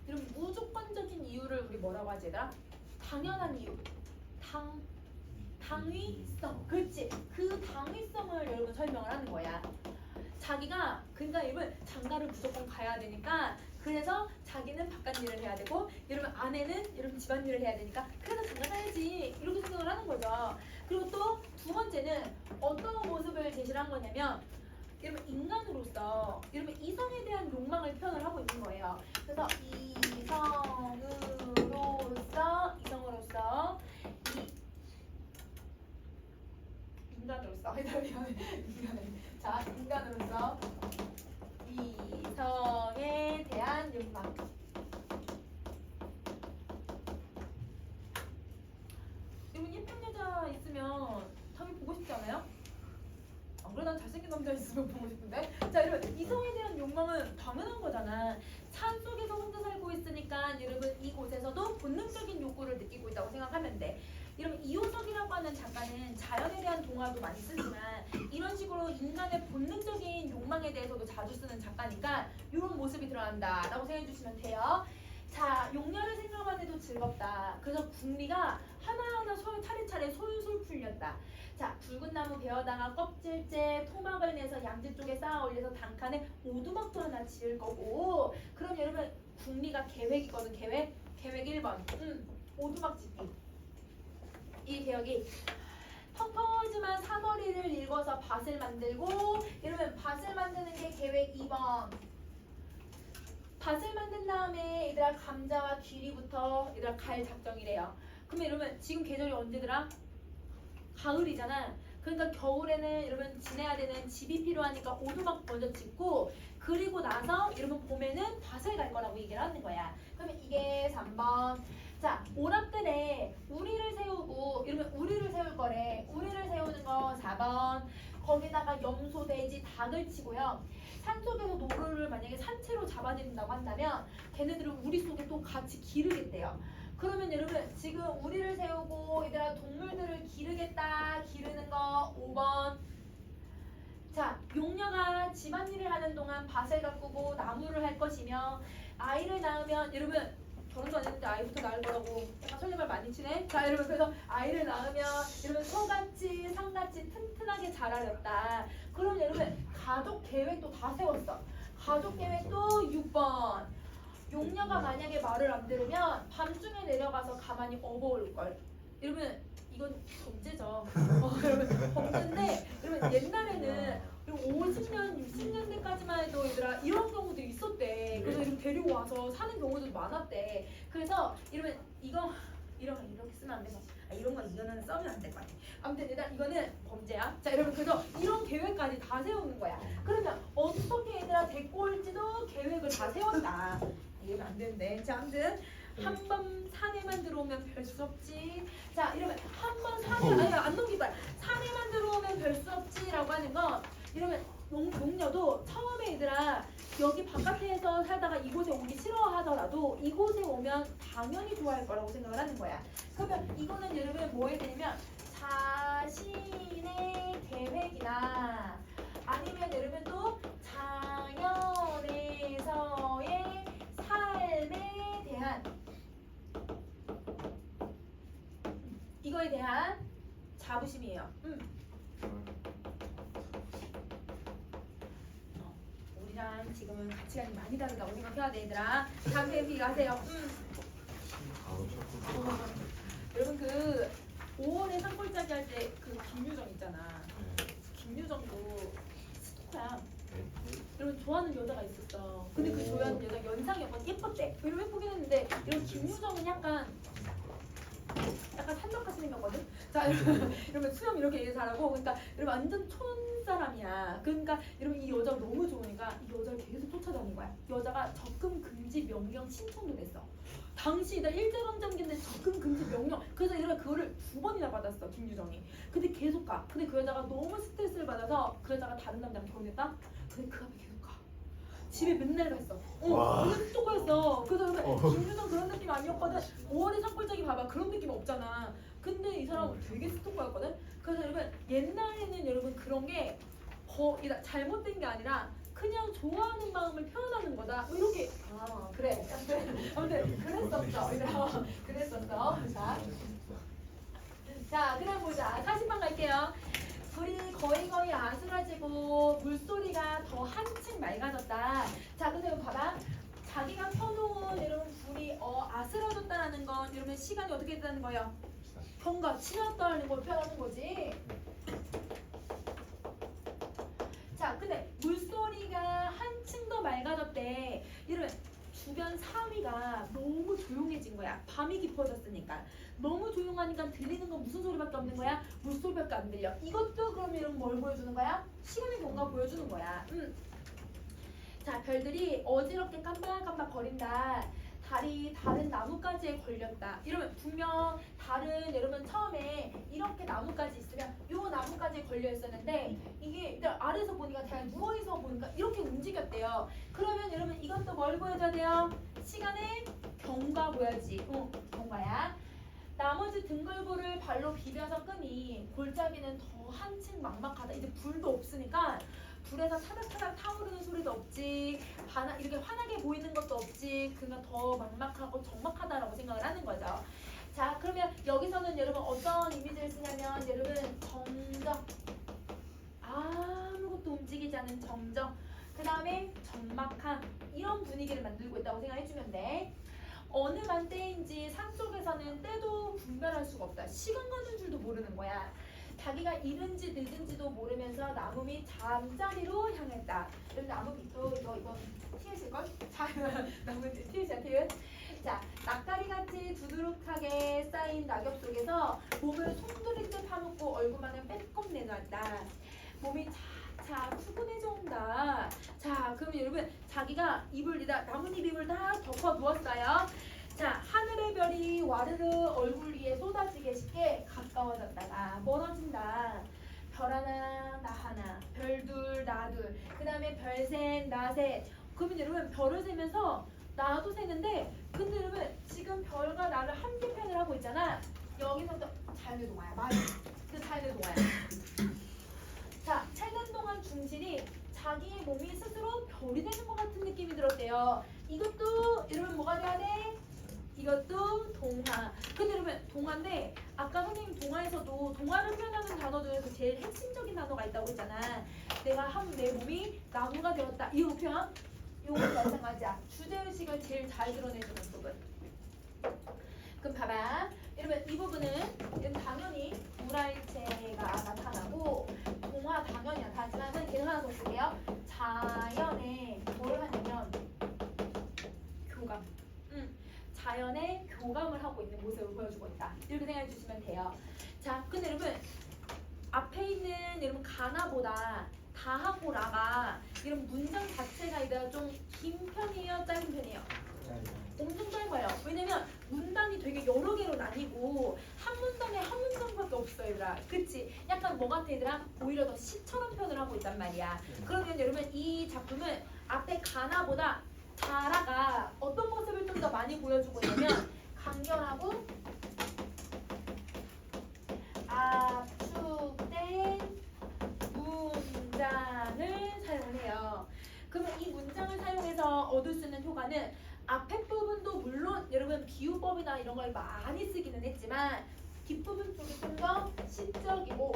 이런 무조건적인 이유를 우리 뭐라고 하지 얘들아? 당연한 이유. 당위성. 그렇지. 그 당위성을 여러분 설명을 하는 거야. 자기가 그러니까 여러분 장가를 무조건 가야 되니까 그래서 자기는 바깥 일을 해야 되고 여러분 아내는 여러분 집안일을 해야 되니까 그래서 장가 가야지 이렇게 생각을 하는 거죠. 그리고 또 두 번째는 어떤 모습을 제시를 한 거냐면 여러분 인간으로서 여러분 이성에 대한 욕망을 표현을 하고 있는 거예요. 그래서 이성으로서 인간으로서 미안해. 자, 인간으로서 이성에 대한 욕망. 여러분 예쁜 여자 있으면 당연히 보고 싶지 않아요? 안 그래 난 잘생긴 남자 있으면 보고 싶은데. 자 여러분 이성에 대한 욕망은 당연한 거잖아. 산 속에서 혼자 살고 있으니까 여러분 이곳에서도 본능적인 욕구를 느끼고 있다고 생각하면 돼. 여러분 이호석이라고 하는 작가는 자연에 대한 동화도 많이 쓰지만 이런 식으로 인간의 본능적인 욕망에 대해서도 자주 쓰는 작가니까 이런 모습이 드러난다라고 생각해 주시면 돼요. 자, 용녀를 생각만 해도 즐겁다. 그래서 궁리가 하나하나 차례차례 솔솔 풀렸다. 자, 붉은 나무 베어다가 껍질째 토막을 내서 양지 쪽에 쌓아 올려서 단칸에 오두막도 하나 지을 거고. 그럼 여러분 궁리가 계획이거든. 계획 1번. 오두막 짓기. 이 계획이 펑펑하지만 사거리를 읽어서 밭을 만들고, 이러면 밭을 만드는 게 계획 2번. 밭을 만든 다음에 얘들아 감자와 귀리부터 얘들아 갈 작정이래요. 그러면 여러분 지금 계절이 언제더라? 가을이잖아. 그러니까 겨울에는 여러분 지내야 되는 집이 필요하니까 오두막 먼저 짓고, 그리고 나서 여러분 봄에는 밭을 갈 거라고 얘기를 하는 거야. 그러면 이게 3번. 자, 오락들에 우리를 세우고, 이러면 우리를 세울 거래. 우리를 세우는 거 4번. 거기다가 염소, 돼지, 닭을 치고요. 산속에서 노루를 만약에 산채로 잡아들인다고 한다면 걔네들은 우리 속에 또 같이 기르겠대요. 그러면 여러분 지금 우리를 세우고 얘들아 동물들을 기르겠다. 기르는 거 5번. 자, 용녀가 집안일을 하는 동안 밭을 가꾸고 나무를 할 것이며, 아이를 낳으면 여러분 결혼도 안 했는데 아이부터 낳을 거라고 약간 설레발 많이 치네. 자 여러분 그래서 아이를 낳으면 여러분 소같이 상같이 튼튼하게 자라렸다. 그럼 여러분 가족 계획도 다 세웠어. 가족 계획도 6번. 용녀가 만약에 말을 안 들으면 밤중에 내려가서 가만히 업어올 걸. 여러분 이건 범죄죠. 여러분 범죄인데 여러분 옛날에는 50년, 60년대까지만 해도 얘들아 이런 경우도 있었대. 그래서 이렇게 데리고 와서 사는 경우도 많았대. 그래서 이러면 이렇게 쓰면 안 되고, 이런 건 이거는 써면 안 될 것 같아. 아무튼 일단 이거는 범죄야. 자 여러분 그래서 이런 계획까지 다 세우는 거야. 그러면 어떻게 얘들아 데리고 올지도 계획을 다 세웠다. 이해가 안 되는데. 자 아무튼 한 번 산에만 들어오면 별 수 없지. 자 이러면 한 번 산에 안 넘길 거야. 산에만 들어오면 별 수 없지라고 하는 건, 이러면 용녀도 처음에 얘들아 여기 바깥에서 살다가 이곳에 오기 싫어하더라도 이곳에 오면 당연히 좋아할 거라고 생각을 하는 거야. 그러면 이거는 여러분 뭐 해야 되냐면 자신의 계획이나 아니면 여러분 또 자연에서의 삶에 대한 이거에 대한 자부심이에요. 우리랑 지금은 가치관이 많이 다르다고 생각해야 돼 얘들아. 다음 회비 가세요. 여러분 그 5월에 산골짜기 할 때 그 김유정 있잖아. 김유정도 스토커야. 여러분 좋아하는 여자가 있었어. 근데 그 좋아하는 여자 연상이었거든. 예뻤대. 여러분 예쁘긴 했는데 여러분 김유정은 약간 산적같이 생겼거든. 자 여러분 수염 이렇게 잘하고, 그러니까 여러분 완전 촌사람이야. 그러니까 여러분 이 여자가 너무 좋으니까 이 여자를 계속 쫓아다닌 거야. 여자가 적금 금지 명령 신청도 냈어. 당시 나 일제강점기인데 적금 금지 명령. 그래서 이러면 그거를 2번이나 받았어 김유정이. 근데 계속 가. 근데 그 여자가 너무 스트레스를 받아서 그 여자가 다른 남자랑 결혼했다. 근데 그 남자 계속 가. 집에 맨날 갔어. 그게 스토커였어. 그래서 김유정 그런 느낌 아니었거든. 5월에 산골짜기 봐봐. 그런 느낌 없잖아. 근데 이 사람은 되게 스토커였거든. 그래서 여러분 옛날에는 여러분 그런 게 잘못된 게 아니라 그냥 좋아하는 마음을 표현하는 거다. 뭐 이렇게 그래. 아무튼 그랬었어. 그랬었어. 자 그럼 보자. 40번 갈게요. 불이 거의 아스라지고 물소리가 더 한층 맑아졌다. 자 근데 여러분 봐봐. 자기가 켜놓은 여러분 불이 아스라졌다라는 건 여러분 시간이 어떻게 됐다는 거예요? 경과 지났다는 걸 표현하는 거지. 자 근데 물소리가 한층 더 맑아졌대. 이러면 주변 사위가 너무 조용해진 거야. 거야. 밤이 깊어졌으니까. 너무 조용하니까 들리는 건 무슨 소리밖에 없는 거야? 물소리밖에 안 들려. 이것도 그럼 이런 뭘 보여주는 거야? 시간의 경과 보여주는 거야. 자, 별들이 어지럽게 깜빡깜빡 거린다. 달이 다른 나뭇가지에 걸렸다. 이러면 분명 달은 여러분 처음에 이렇게 나뭇가지 있으면 요 나뭇가지에 걸려 있었는데 이게 일단 아래에서 보니까 그냥 누워있어 보니까 이렇게 움직였대요. 그러면 여러분 이것도 뭘 보여줘야 돼요? 시간의 경과 보여야지. 경과야. 나머지 등글보를 발로 비벼서 끄니 골짜기는 더 한층 막막하다. 이제 불도 없으니까 불에서 타닥타닥 타오르는 소리도 없지, 이렇게 환하게 보이는 것도 없지, 그러니까 더 막막하고 적막하다라고 생각을 하는 거죠. 자, 그러면 여기서는 여러분 어떤 이미지를 쓰냐면 여러분 정적, 아무것도 움직이지 않은 정적, 그 다음에 적막한 이런 분위기를 만들고 있다고 생각해주면 돼. 어느 만때인지 산속에서는 때도 분별할 수가 없다. 시간 가는 줄도 모르는 거야. 자기가 이른지 늦은지도 모르면서 나무 밑 잠자리로 향했다. 여러분 나무 밑도 이거 티읕일걸? 자, 나무 밑 티읕이야 티읕. 자, 낙가리같이 두드룩하게 쌓인 낙엽 속에서 몸을 송두리 듯 파묻고 얼굴만은 빼꼼 내놨다. 몸이 차차 푸근해져 온다. 자, 그럼 여러분 자기가 나뭇잎 입을 다 덮어 누웠어요. 자, 하늘의 별이 와르르 얼굴 위에 쏟아지게 쉽게 가까워졌다가 멀어진다. 별 하나 나 하나, 별 둘 나 둘, 그 다음에 별 셋 나 셋. 그러면 여러분 별을 세면서 나도 세는데, 근데 여러분 지금 별과 나를 함께편을 하고 있잖아. 여기서부터 자연의 동화야. 맞아. 그 자연의 동화야. 자, 세는 동안 중실이 자기의 몸이 스스로 별이 되는 것 같은 느낌이 들었대요. 이것도 여러분 뭐가 돼야 돼? 이것도 동화. 근데 여러분 동화인데 아까 선생님 동화에서도 동화를 표현하는 단어 중에서 제일 핵심적인 단어가 있다고 했잖아. 내 몸이 나무가 되었다. 이 표현? 이것도 마찬가지야. 주제의식을 제일 잘 드러내주는 부분. 그럼 봐봐. 여러분 이 부분은 당연히 물화일체가 나타나고 동화 당연히 나타나지만 계속 하나 더 쓸게요. 자연에 뭘 하냐면 교감. 자연의 교감을 하고 있는 모습을 보여주고 있다. 이렇게 생각해 주시면 돼요. 자, 근데 여러분 앞에 있는 여러분 가나보다 다하고 라가 이런 문장 자체가 이제 좀 긴 편이에요? 짧은 편이에요? 엄청 짧아요. 왜냐면 문단이 되게 여러 개로 나뉘고 한 문단에 한 문장밖에 없어요, 얘들아. 그치? 약간 뭐 같아, 얘들아? 오히려 더 시처럼 표현을 하고 있단 말이야. 그러면 여러분 이 작품은 앞에 가나보다 다라가 어떤 모습을 좀 더 많이 보여주고 있냐면 간결하고 압축된 문장을 사용해요. 그러면 이 문장을 사용해서 얻을 수 있는 효과는 앞에 부분도 물론 여러분 비유법이나 이런 걸 많이 쓰기는 했지만 뒷부분 쪽이 좀 더 시적이고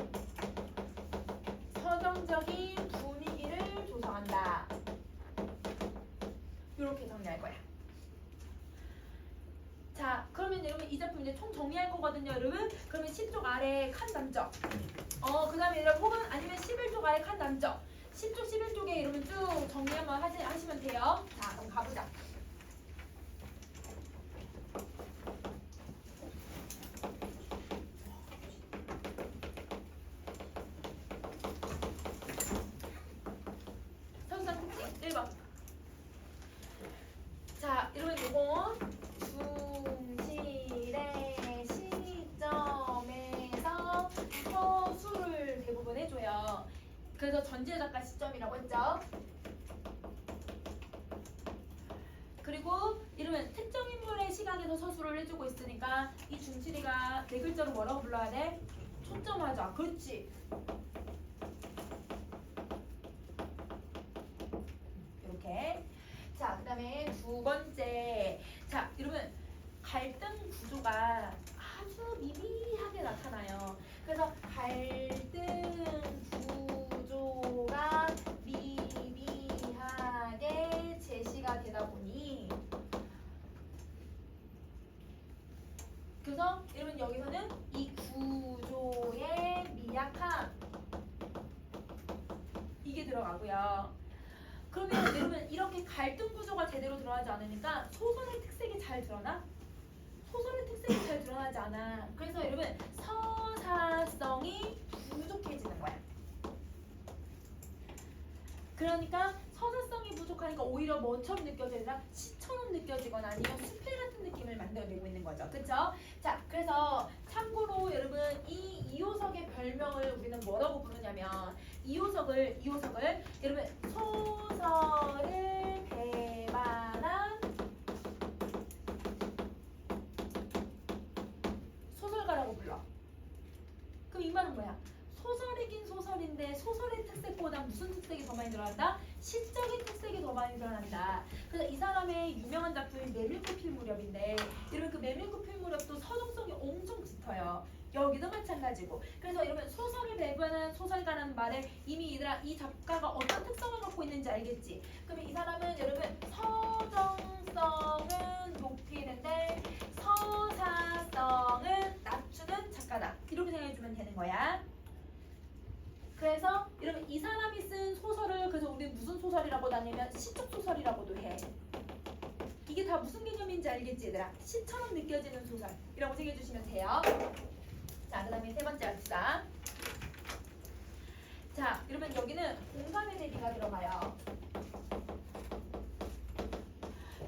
서정적인 분위기를 조성한다. 이렇게 정리할 거야. 자, 그러면 여러분 이 작품 이제 총 정리할 거거든요, 여러분. 그러면 10쪽 아래 칸 단적. 그 다음에 여러분 혹은 아니면 11쪽 아래 칸 단적. 10쪽, 11쪽에 여러분 쭉 정리 한번 하시면 돼요. 자, 그럼 가보자. 서술상 특징 1번. 자, 여러분 이거 중실의 시점에서 서술을 대부분 해줘요. 그래서 전지의 작가 시점이라고 했죠. 그리고 이러면 특정 인물의 시각에서 서술을 해주고 있으니까 이 중실이가 네 글자로 뭐라고 불러야 돼? 초점하자. 그렇지. 이렇게. 자, 그 다음에 두 번째. 자, 여러분 갈등 구조가 아주 미비하게 나타나요. 그래서 갈등 구조가 미비하게 제시가 되다 보니 그래서 여러분 여기서는 이 구조의 미약함 이게 들어가고요. 그러면 여러분 이렇게 갈등 구조가 제대로 드러나지 않으니까 소설의 특색이 잘 드러나? 소설의 특색이 잘 드러나지 않아. 그래서 여러분 서사성이 부족해지는 거야. 그러니까 서사성이 부족하니까 오히려 뭐처럼 느껴지나 시처럼 느껴지거나 아니면 수필 같은 느낌을 만들어내고 있는 거죠. 그쵸? 자, 그래서 참고로 여러분 이 이호석의 별명을 우리는 뭐라고 부르냐면 이호석을 여러분 소설을 개발한 소설가라고 불러. 그럼 이 말은 뭐야? 소설이긴 소설인데 소설의 특색보다 무슨 특색이 더 많이 드러난다? 시적인 특색이 더 많이 드러난다. 그래서 이 사람의 유명한 작품이 메밀꽃 필 무렵인데 여러분 그 메밀꽃 필 무렵도 서정성이 엄청 짙어요. 여기도 마찬가지고. 그래서 여러분 소설을 배분한 소설가라는 말에 이미 얘들아 이 작가가 어떤 특성을 갖고 있는지 알겠지? 그러면 이 사람은 여러분 서정성은 높이는데 서사성은 낮추는 작가다. 이렇게 생각해주면 되는 거야. 그래서 여러분 이 사람이 쓴 소설을 그래서 우리 무슨 소설이라고 하냐면 시적 소설이라고도 해. 이게 다 무슨 개념인지 알겠지 얘들아? 시처럼 느껴지는 소설이라고 생각해 주시면 돼요. 자, 그 다음에 세 번째 합시다. 자, 여러분 여기는 공간의 대비가 들어가요.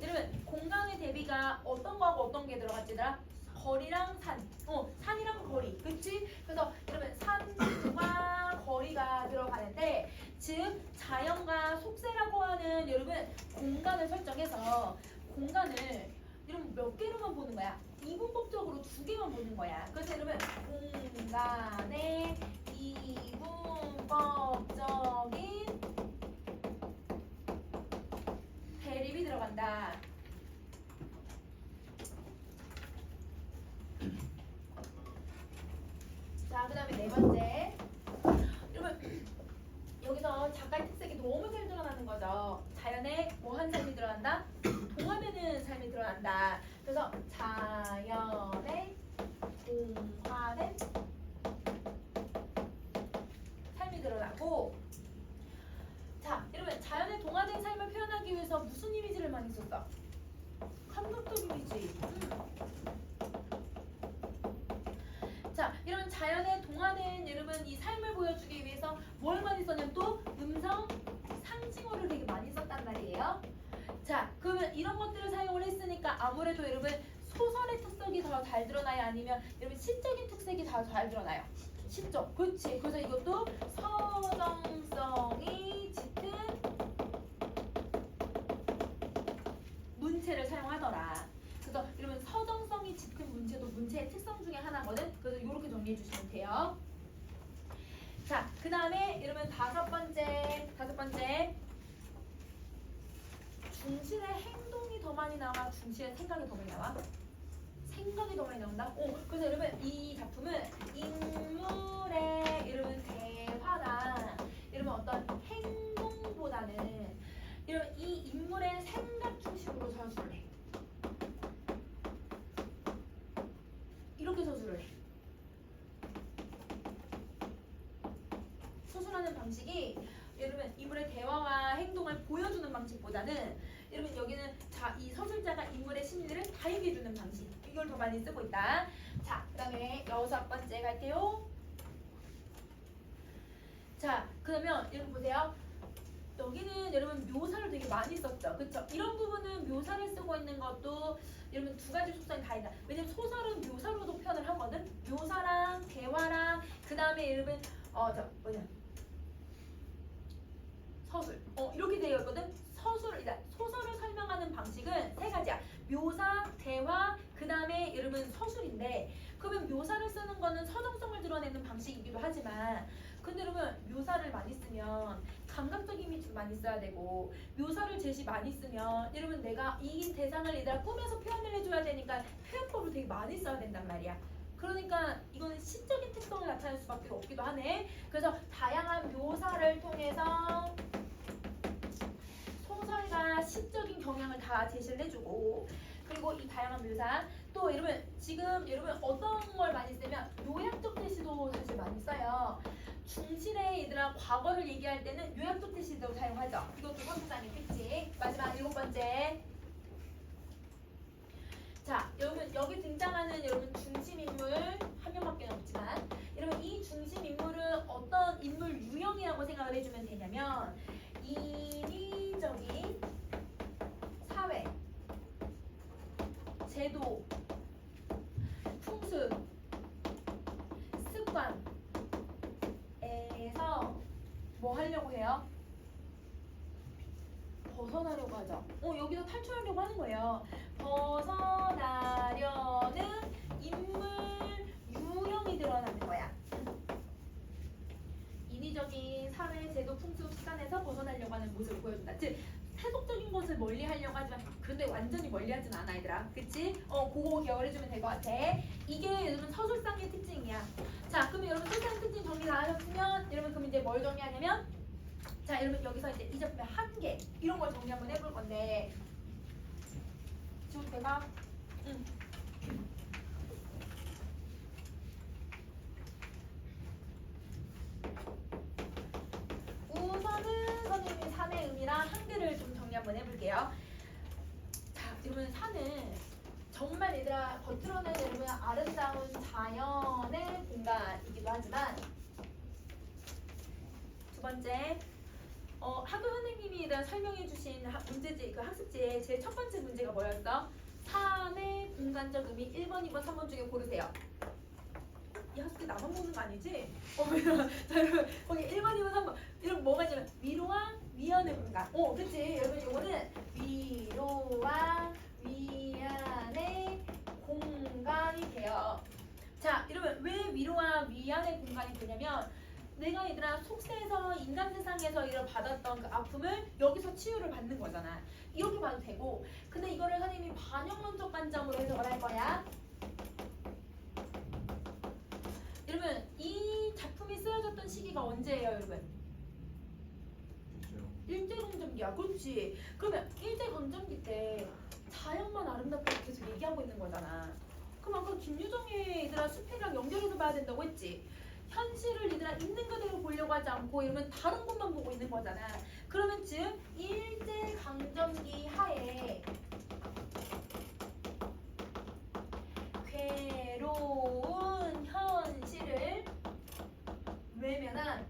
여러분 공간의 대비가 어떤 거하고 어떤 게 들어갔지 얘들아? 거리랑 산. 산이랑 거리. 그치? 그래서 여러분 산과 거리가 들어가는데 즉 자연과 속세라고 하는 여러분 공간을 설정해서 공간을 여러분 몇 개로만 보는 거야? 이분법적으로 두 개만 보는 거야. 그래서 여러분 공간의 이분법적인 대립이 들어간다. 자, 그 다음에 네 번째. 여러분, 여기서 작가의 특색이 너무 잘 드러나는 거죠. 자연에 뭐 한 삶이 들어간다? 동화되는 삶이 드러난다. 그래서 자연에 동화된 삶이 드러나고 자, 여러분 자연에 동화된 삶을 표현하기 위해서 무슨 이미지를 많이 썼어? 감각적 이미지. 자, 이런 자연에 동화된 여러분 이 삶을 보여주기 위해서 뭘 많이 썼냐면 또 음성 상징어를 되게 많이 썼단 말이에요. 자, 그러면 이런 것들을 사용을 했으니까 아무래도 여러분 소설의 특색이 더 잘 드러나요? 아니면 여러분 시적인 특색이 더 잘 드러나요? 시적. 그렇지. 그래서 이것도 서정성이 짙은 문체를 사용하더라. 그래서 여러분 서정성이 짙은 문체도 문체의 특성 중에 하나거든. 그래서 이렇게 정리해 주시면 돼요. 자, 그 다음에 여러분 다섯 번째 중실의 행동이 더 많이 나와? 중실의 생각이 더 많이 나와? 생각이 더 많이 나온다? 그래서 여러분 이 작품은 인물의 여러분 대화나 여러분 어떤 행동보다는 여러분 이 인물의 생각 중심으로 서술을 해. 이렇게 서술을 해. 서술하는 방식이 여러분 인물의 대화와 행동을 보여주는 방식보다는 여러분 여기는 이 서술자가 인물의 심리를 다 얘기해주는 방식 이걸 더 많이 쓰고 있다. 자, 그 다음에 여섯 번째 갈게요. 자, 그러면 여러분 보세요. 여기는 여러분 묘사를 되게 많이 썼죠. 그쵸? 이런 부분은 묘사를 쓰고 있는 것도 여러분 두 가지 속성이 다 있다. 왜냐면 소설은 묘사로도 표현을 하거든. 묘사랑 대화랑 그 다음에 여러분 서술 이렇게 되어 있거든. 소설을 설명하는 방식은 세 가지야. 묘사, 대화, 그 다음에 여러분 서술인데 그러면 묘사를 쓰는 거는 서정성을 드러내는 방식이기도 하지만 근데 여러분 묘사를 많이 쓰면 감각적 이미지를 많이 써야 되고 묘사를 제시 많이 쓰면 여러분 내가 이 대상을 얘들아 꾸며서 표현을 해줘야 되니까 표현법을 되게 많이 써야 된단 말이야. 그러니까 이거는 시적인 특성을 나타낼 수밖에 없기도 하네. 그래서 다양한 묘사를 통해서 소설과 시적인 경향을 다 제시를 해주고 그리고 이 다양한 묘사 또 여러분 지금 여러분 어떤 걸 많이 쓰면 요약적 대시도 사실 많이 써요. 중실의 얘들아 과거를 얘기할 때는 요약적 대시도 사용하죠. 이것도 선수장이 그치? 마지막 일곱 번째. 자, 여러분 여기 등장하는 여러분 중심 인물 한 명밖에 없지만 여러분 이 중심 인물은 어떤 인물 유형이라고 생각을 해주면 되냐면 인위적인 사회, 제도, 풍습, 습관에서 뭐 하려고 해요? 벗어나려고 하죠. 여기서 탈출하려고 하는 거예요. 벗어나려는 인물 유형이 드러나는 거야. 인위적인 사회, 제도, 풍습, 습관에서 벗어나려고 하는 모습을 보여준다. 즉 세속적인 것을 멀리 하려고 하지만 그런데 완전히 멀리 하진 않아 얘들아. 그치? 그거 기억해주면 될 것 같아. 이게 여러분 서술상의 특징이야. 자 그러면 여러분 서술상 특징 정리 다 하셨으면 여러분 그럼 이제 뭘 정리하냐면 자 여러분 여기서 이제 이 작품의 한계 이런 걸 정리 한번 해볼 건데 지금 제가 우선은 선생님이 산의 의미랑 한계를 좀 정리 한번 해볼게요. 자 여러분 산은 정말 얘들아 겉으로는 여러분 아름다운 자연의 공간이기도 하지만 두 번째 학교 선생님이 일단 설명해주신 문제지 그 학습지의 제일 첫 번째 문제가 뭐였어? 산의 공간적 의미 1번, 2번, 3번 중에 고르세요. 이 학습지 나만 보는 거 아니지? 자 여러분 거기 1번, 2번, 3번 이런 뭐가 있냐면 위로와 위안의 공간. 그치? 여러분 이거는 위로와 위안의 공간이 돼요. 자 여러분 왜 위로와 위안의 공간이 되냐면 내가 얘들아 속세에서 인간 세상에서 이런 받았던 그 아픔을 여기서 치유를 받는 거잖아. 이렇게 봐도 되고 근데 이거를 선생님이 반영론적 관점으로 해석을 할 거야. 여러분 이 작품이 쓰여졌던 시기가 언제예요 여러분? 일제강점기야. 그렇지. 그러면 일제강점기 때 자연만 아름답다고 계속 얘기하고 있는 거잖아. 그럼 아까 김유정의 얘들아 숲이랑 연결해서 봐야 된다고 했지. 현실을 얘들아 있는 그대로 보려고 하지 않고 이러면 다른 곳만 보고 있는 거잖아. 그러면 즉 일제강점기 하에 괴로운 현실을 외면한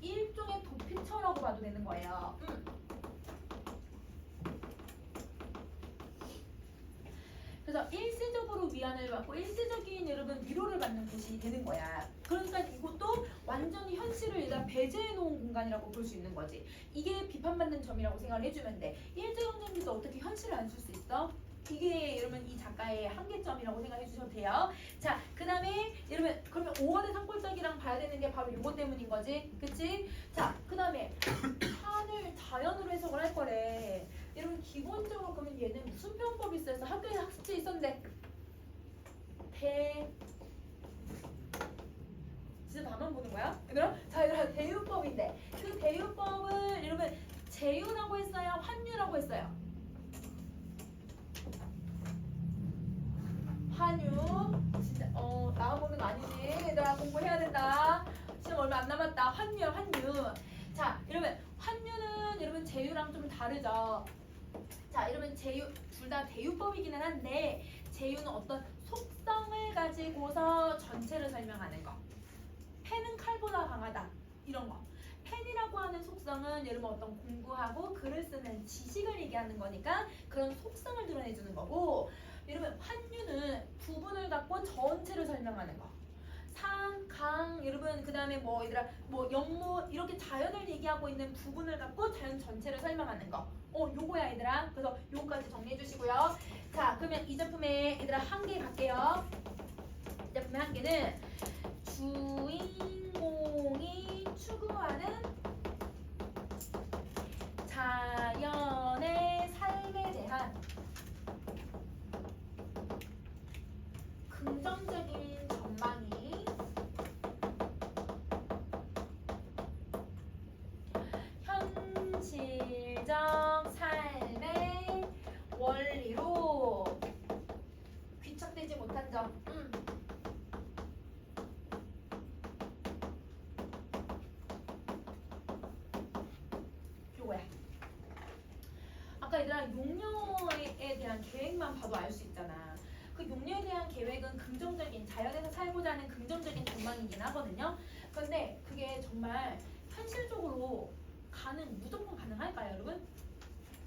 일종의 도피처라고 봐도 되는 거예요. 그래서 일시적으로 위안을 받고 일시적인 여러분 위로를 받는 곳이 되는 거야. 그러니까 이것도 완전히 현실을 일단 배제해 놓은 공간이라고 볼 수 있는 거지. 이게 비판받는 점이라고 생각을 해주면 돼. 일제강점기도 어떻게 현실을 안 쓸 수 있어? 이게 여러분 이 작가의 한계점이라고 생각해 주셔도 돼요. 자, 그 다음에 여러분 그러면 5월의 산골짜기랑 봐야 되는 게 바로 이거 때문인 거지. 그치? 자, 그 다음에 산을 자연으로 해석을 할 거래. 여러분 기본적으로 그러면 얘는 무슨 표현법이 있어서 학교에 학습지에 있었는데 진짜 나만 보는 거야? 얘들아? 자 얘들아 대유법인데 그 대유법을 여러분 제유라고 했어요? 환유라고 했어요? 환유 진짜 나만 보는 거 아니지. 얘들아 공부해야 된다. 시험 얼마 안 남았다. 환유야 환유. 자 여러분 환유는 여러분 제유랑 좀 다르죠. 자 여러분 제유 둘 다 대유법이기는 한데 제유는 어떤 속성을 가지고서 전체를 설명하는 거. 펜은 칼보다 강하다 이런 거. 펜이라고 하는 속성은 여러분 어떤 공부하고 글을 쓰는 지식을 얘기하는 거니까 그런 속성을 드러내주는 거고 여러분 환유는 부분을 갖고 전체를 설명하는 거. 산, 강, 여러분 그 다음에 뭐 얘들아 뭐 연못 이렇게 자연을 얘기하고 있는 부분을 갖고 자연 전체를 설명하는 거. 요거야 얘들아. 그래서 요거까지 정리해 주시고요. 자 그러면 이 작품의 얘들아 한계 갈게요. 이 작품의 한계는 주인공이 추구하는 자연의 삶에 대한 긍정적인 전망이 현실적 삶의 원리로 귀착되지 못한 점. 요거야. 아까 얘들아 용녀에 대한 용례만 봐도 알 수 있잖아. 그 용례에 대한 계획은 긍정적인 자연에서 살고자 하는 긍정적인 전망이긴 하거든요. 그런데 그게 정말 현실적으로 무조건 가능할까요, 여러분?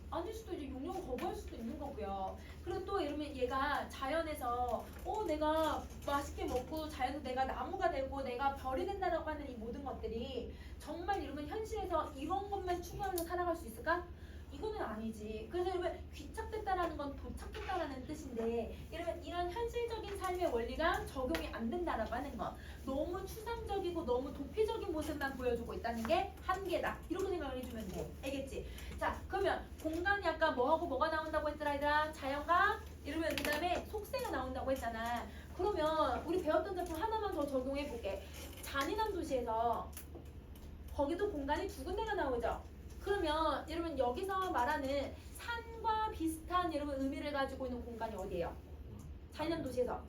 아닐 수도 이제 용령을 거부할 수도 있는 거고요. 그리고 또 이러면 얘가 자연에서 내가 맛있게 먹고 자연에서 내가 나무가 되고 내가 별이 된다라고 하는 이 모든 것들이 정말 이러면 현실에서 이런 것만 추구하면서 살아갈 수 있을까? 이거는 아니지. 그래서 여러분 귀착됐다라는 건 도착했다라는 뜻인데 이러면 이런 현실적인 삶의 원리가 적용이 안 된다라고 하는 거. 너무 추상적이고 너무 도피적인 모습만 보여주고 있다는 게 한계다. 이렇게 생각을 해주면 돼. 알겠지? 자, 그러면 공간이 아까 뭐하고 뭐가 나온다고 했더라 얘들아? 자연과 이러면 그 다음에 속세가 나온다고 했잖아. 그러면 우리 배웠던 작품 하나만 더 적용해 볼게. 잔인한 도시에서 거기도 공간이 두 군데가 나오죠. 그러면 여러분 여기서 말하는 산과 비슷한 여러분 의미를 가지고 있는 공간이 어디예요? 잔인한 도시에서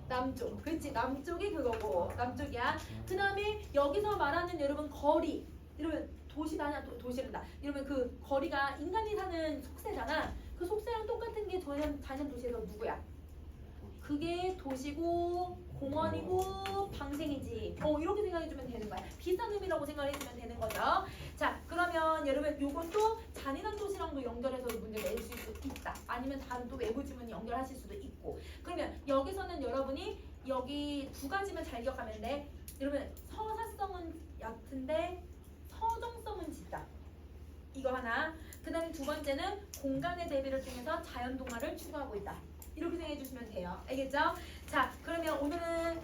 남쪽. 그렇지, 남쪽이 그거고 남쪽이야. 그 다음에 여기서 말하는 여러분 거리. 이러면 도시가 아니야, 도시란다. 이러면 그 거리가 인간이 사는 속세잖아. 그 속세랑 똑같은 게 잔인한 도시에서 누구야? 그게 도시고 공원이고 방생이지. 이렇게 생각해주면 되는 거야. 비슷한 의미라고 생각해주면 되는 거죠. 자, 그러면 여러분 요것도 잔인한 도시랑도 연결해서 문제 낼 수 있다. 아니면 다른 또 외부 지문 연결하실 수도 있고. 그러면 여기서는 여러분이 여기 두 가지만 잘 기억하면 돼. 여러분 서사성은 얕은데 서정성은 짙다. 이거 하나. 그 다음에 두 번째는 공간의 대비를 통해서 자연 동화를 추구하고 있다. 이렇게 생각해 주시면 돼요. 알겠죠? 자, 그러면 오늘은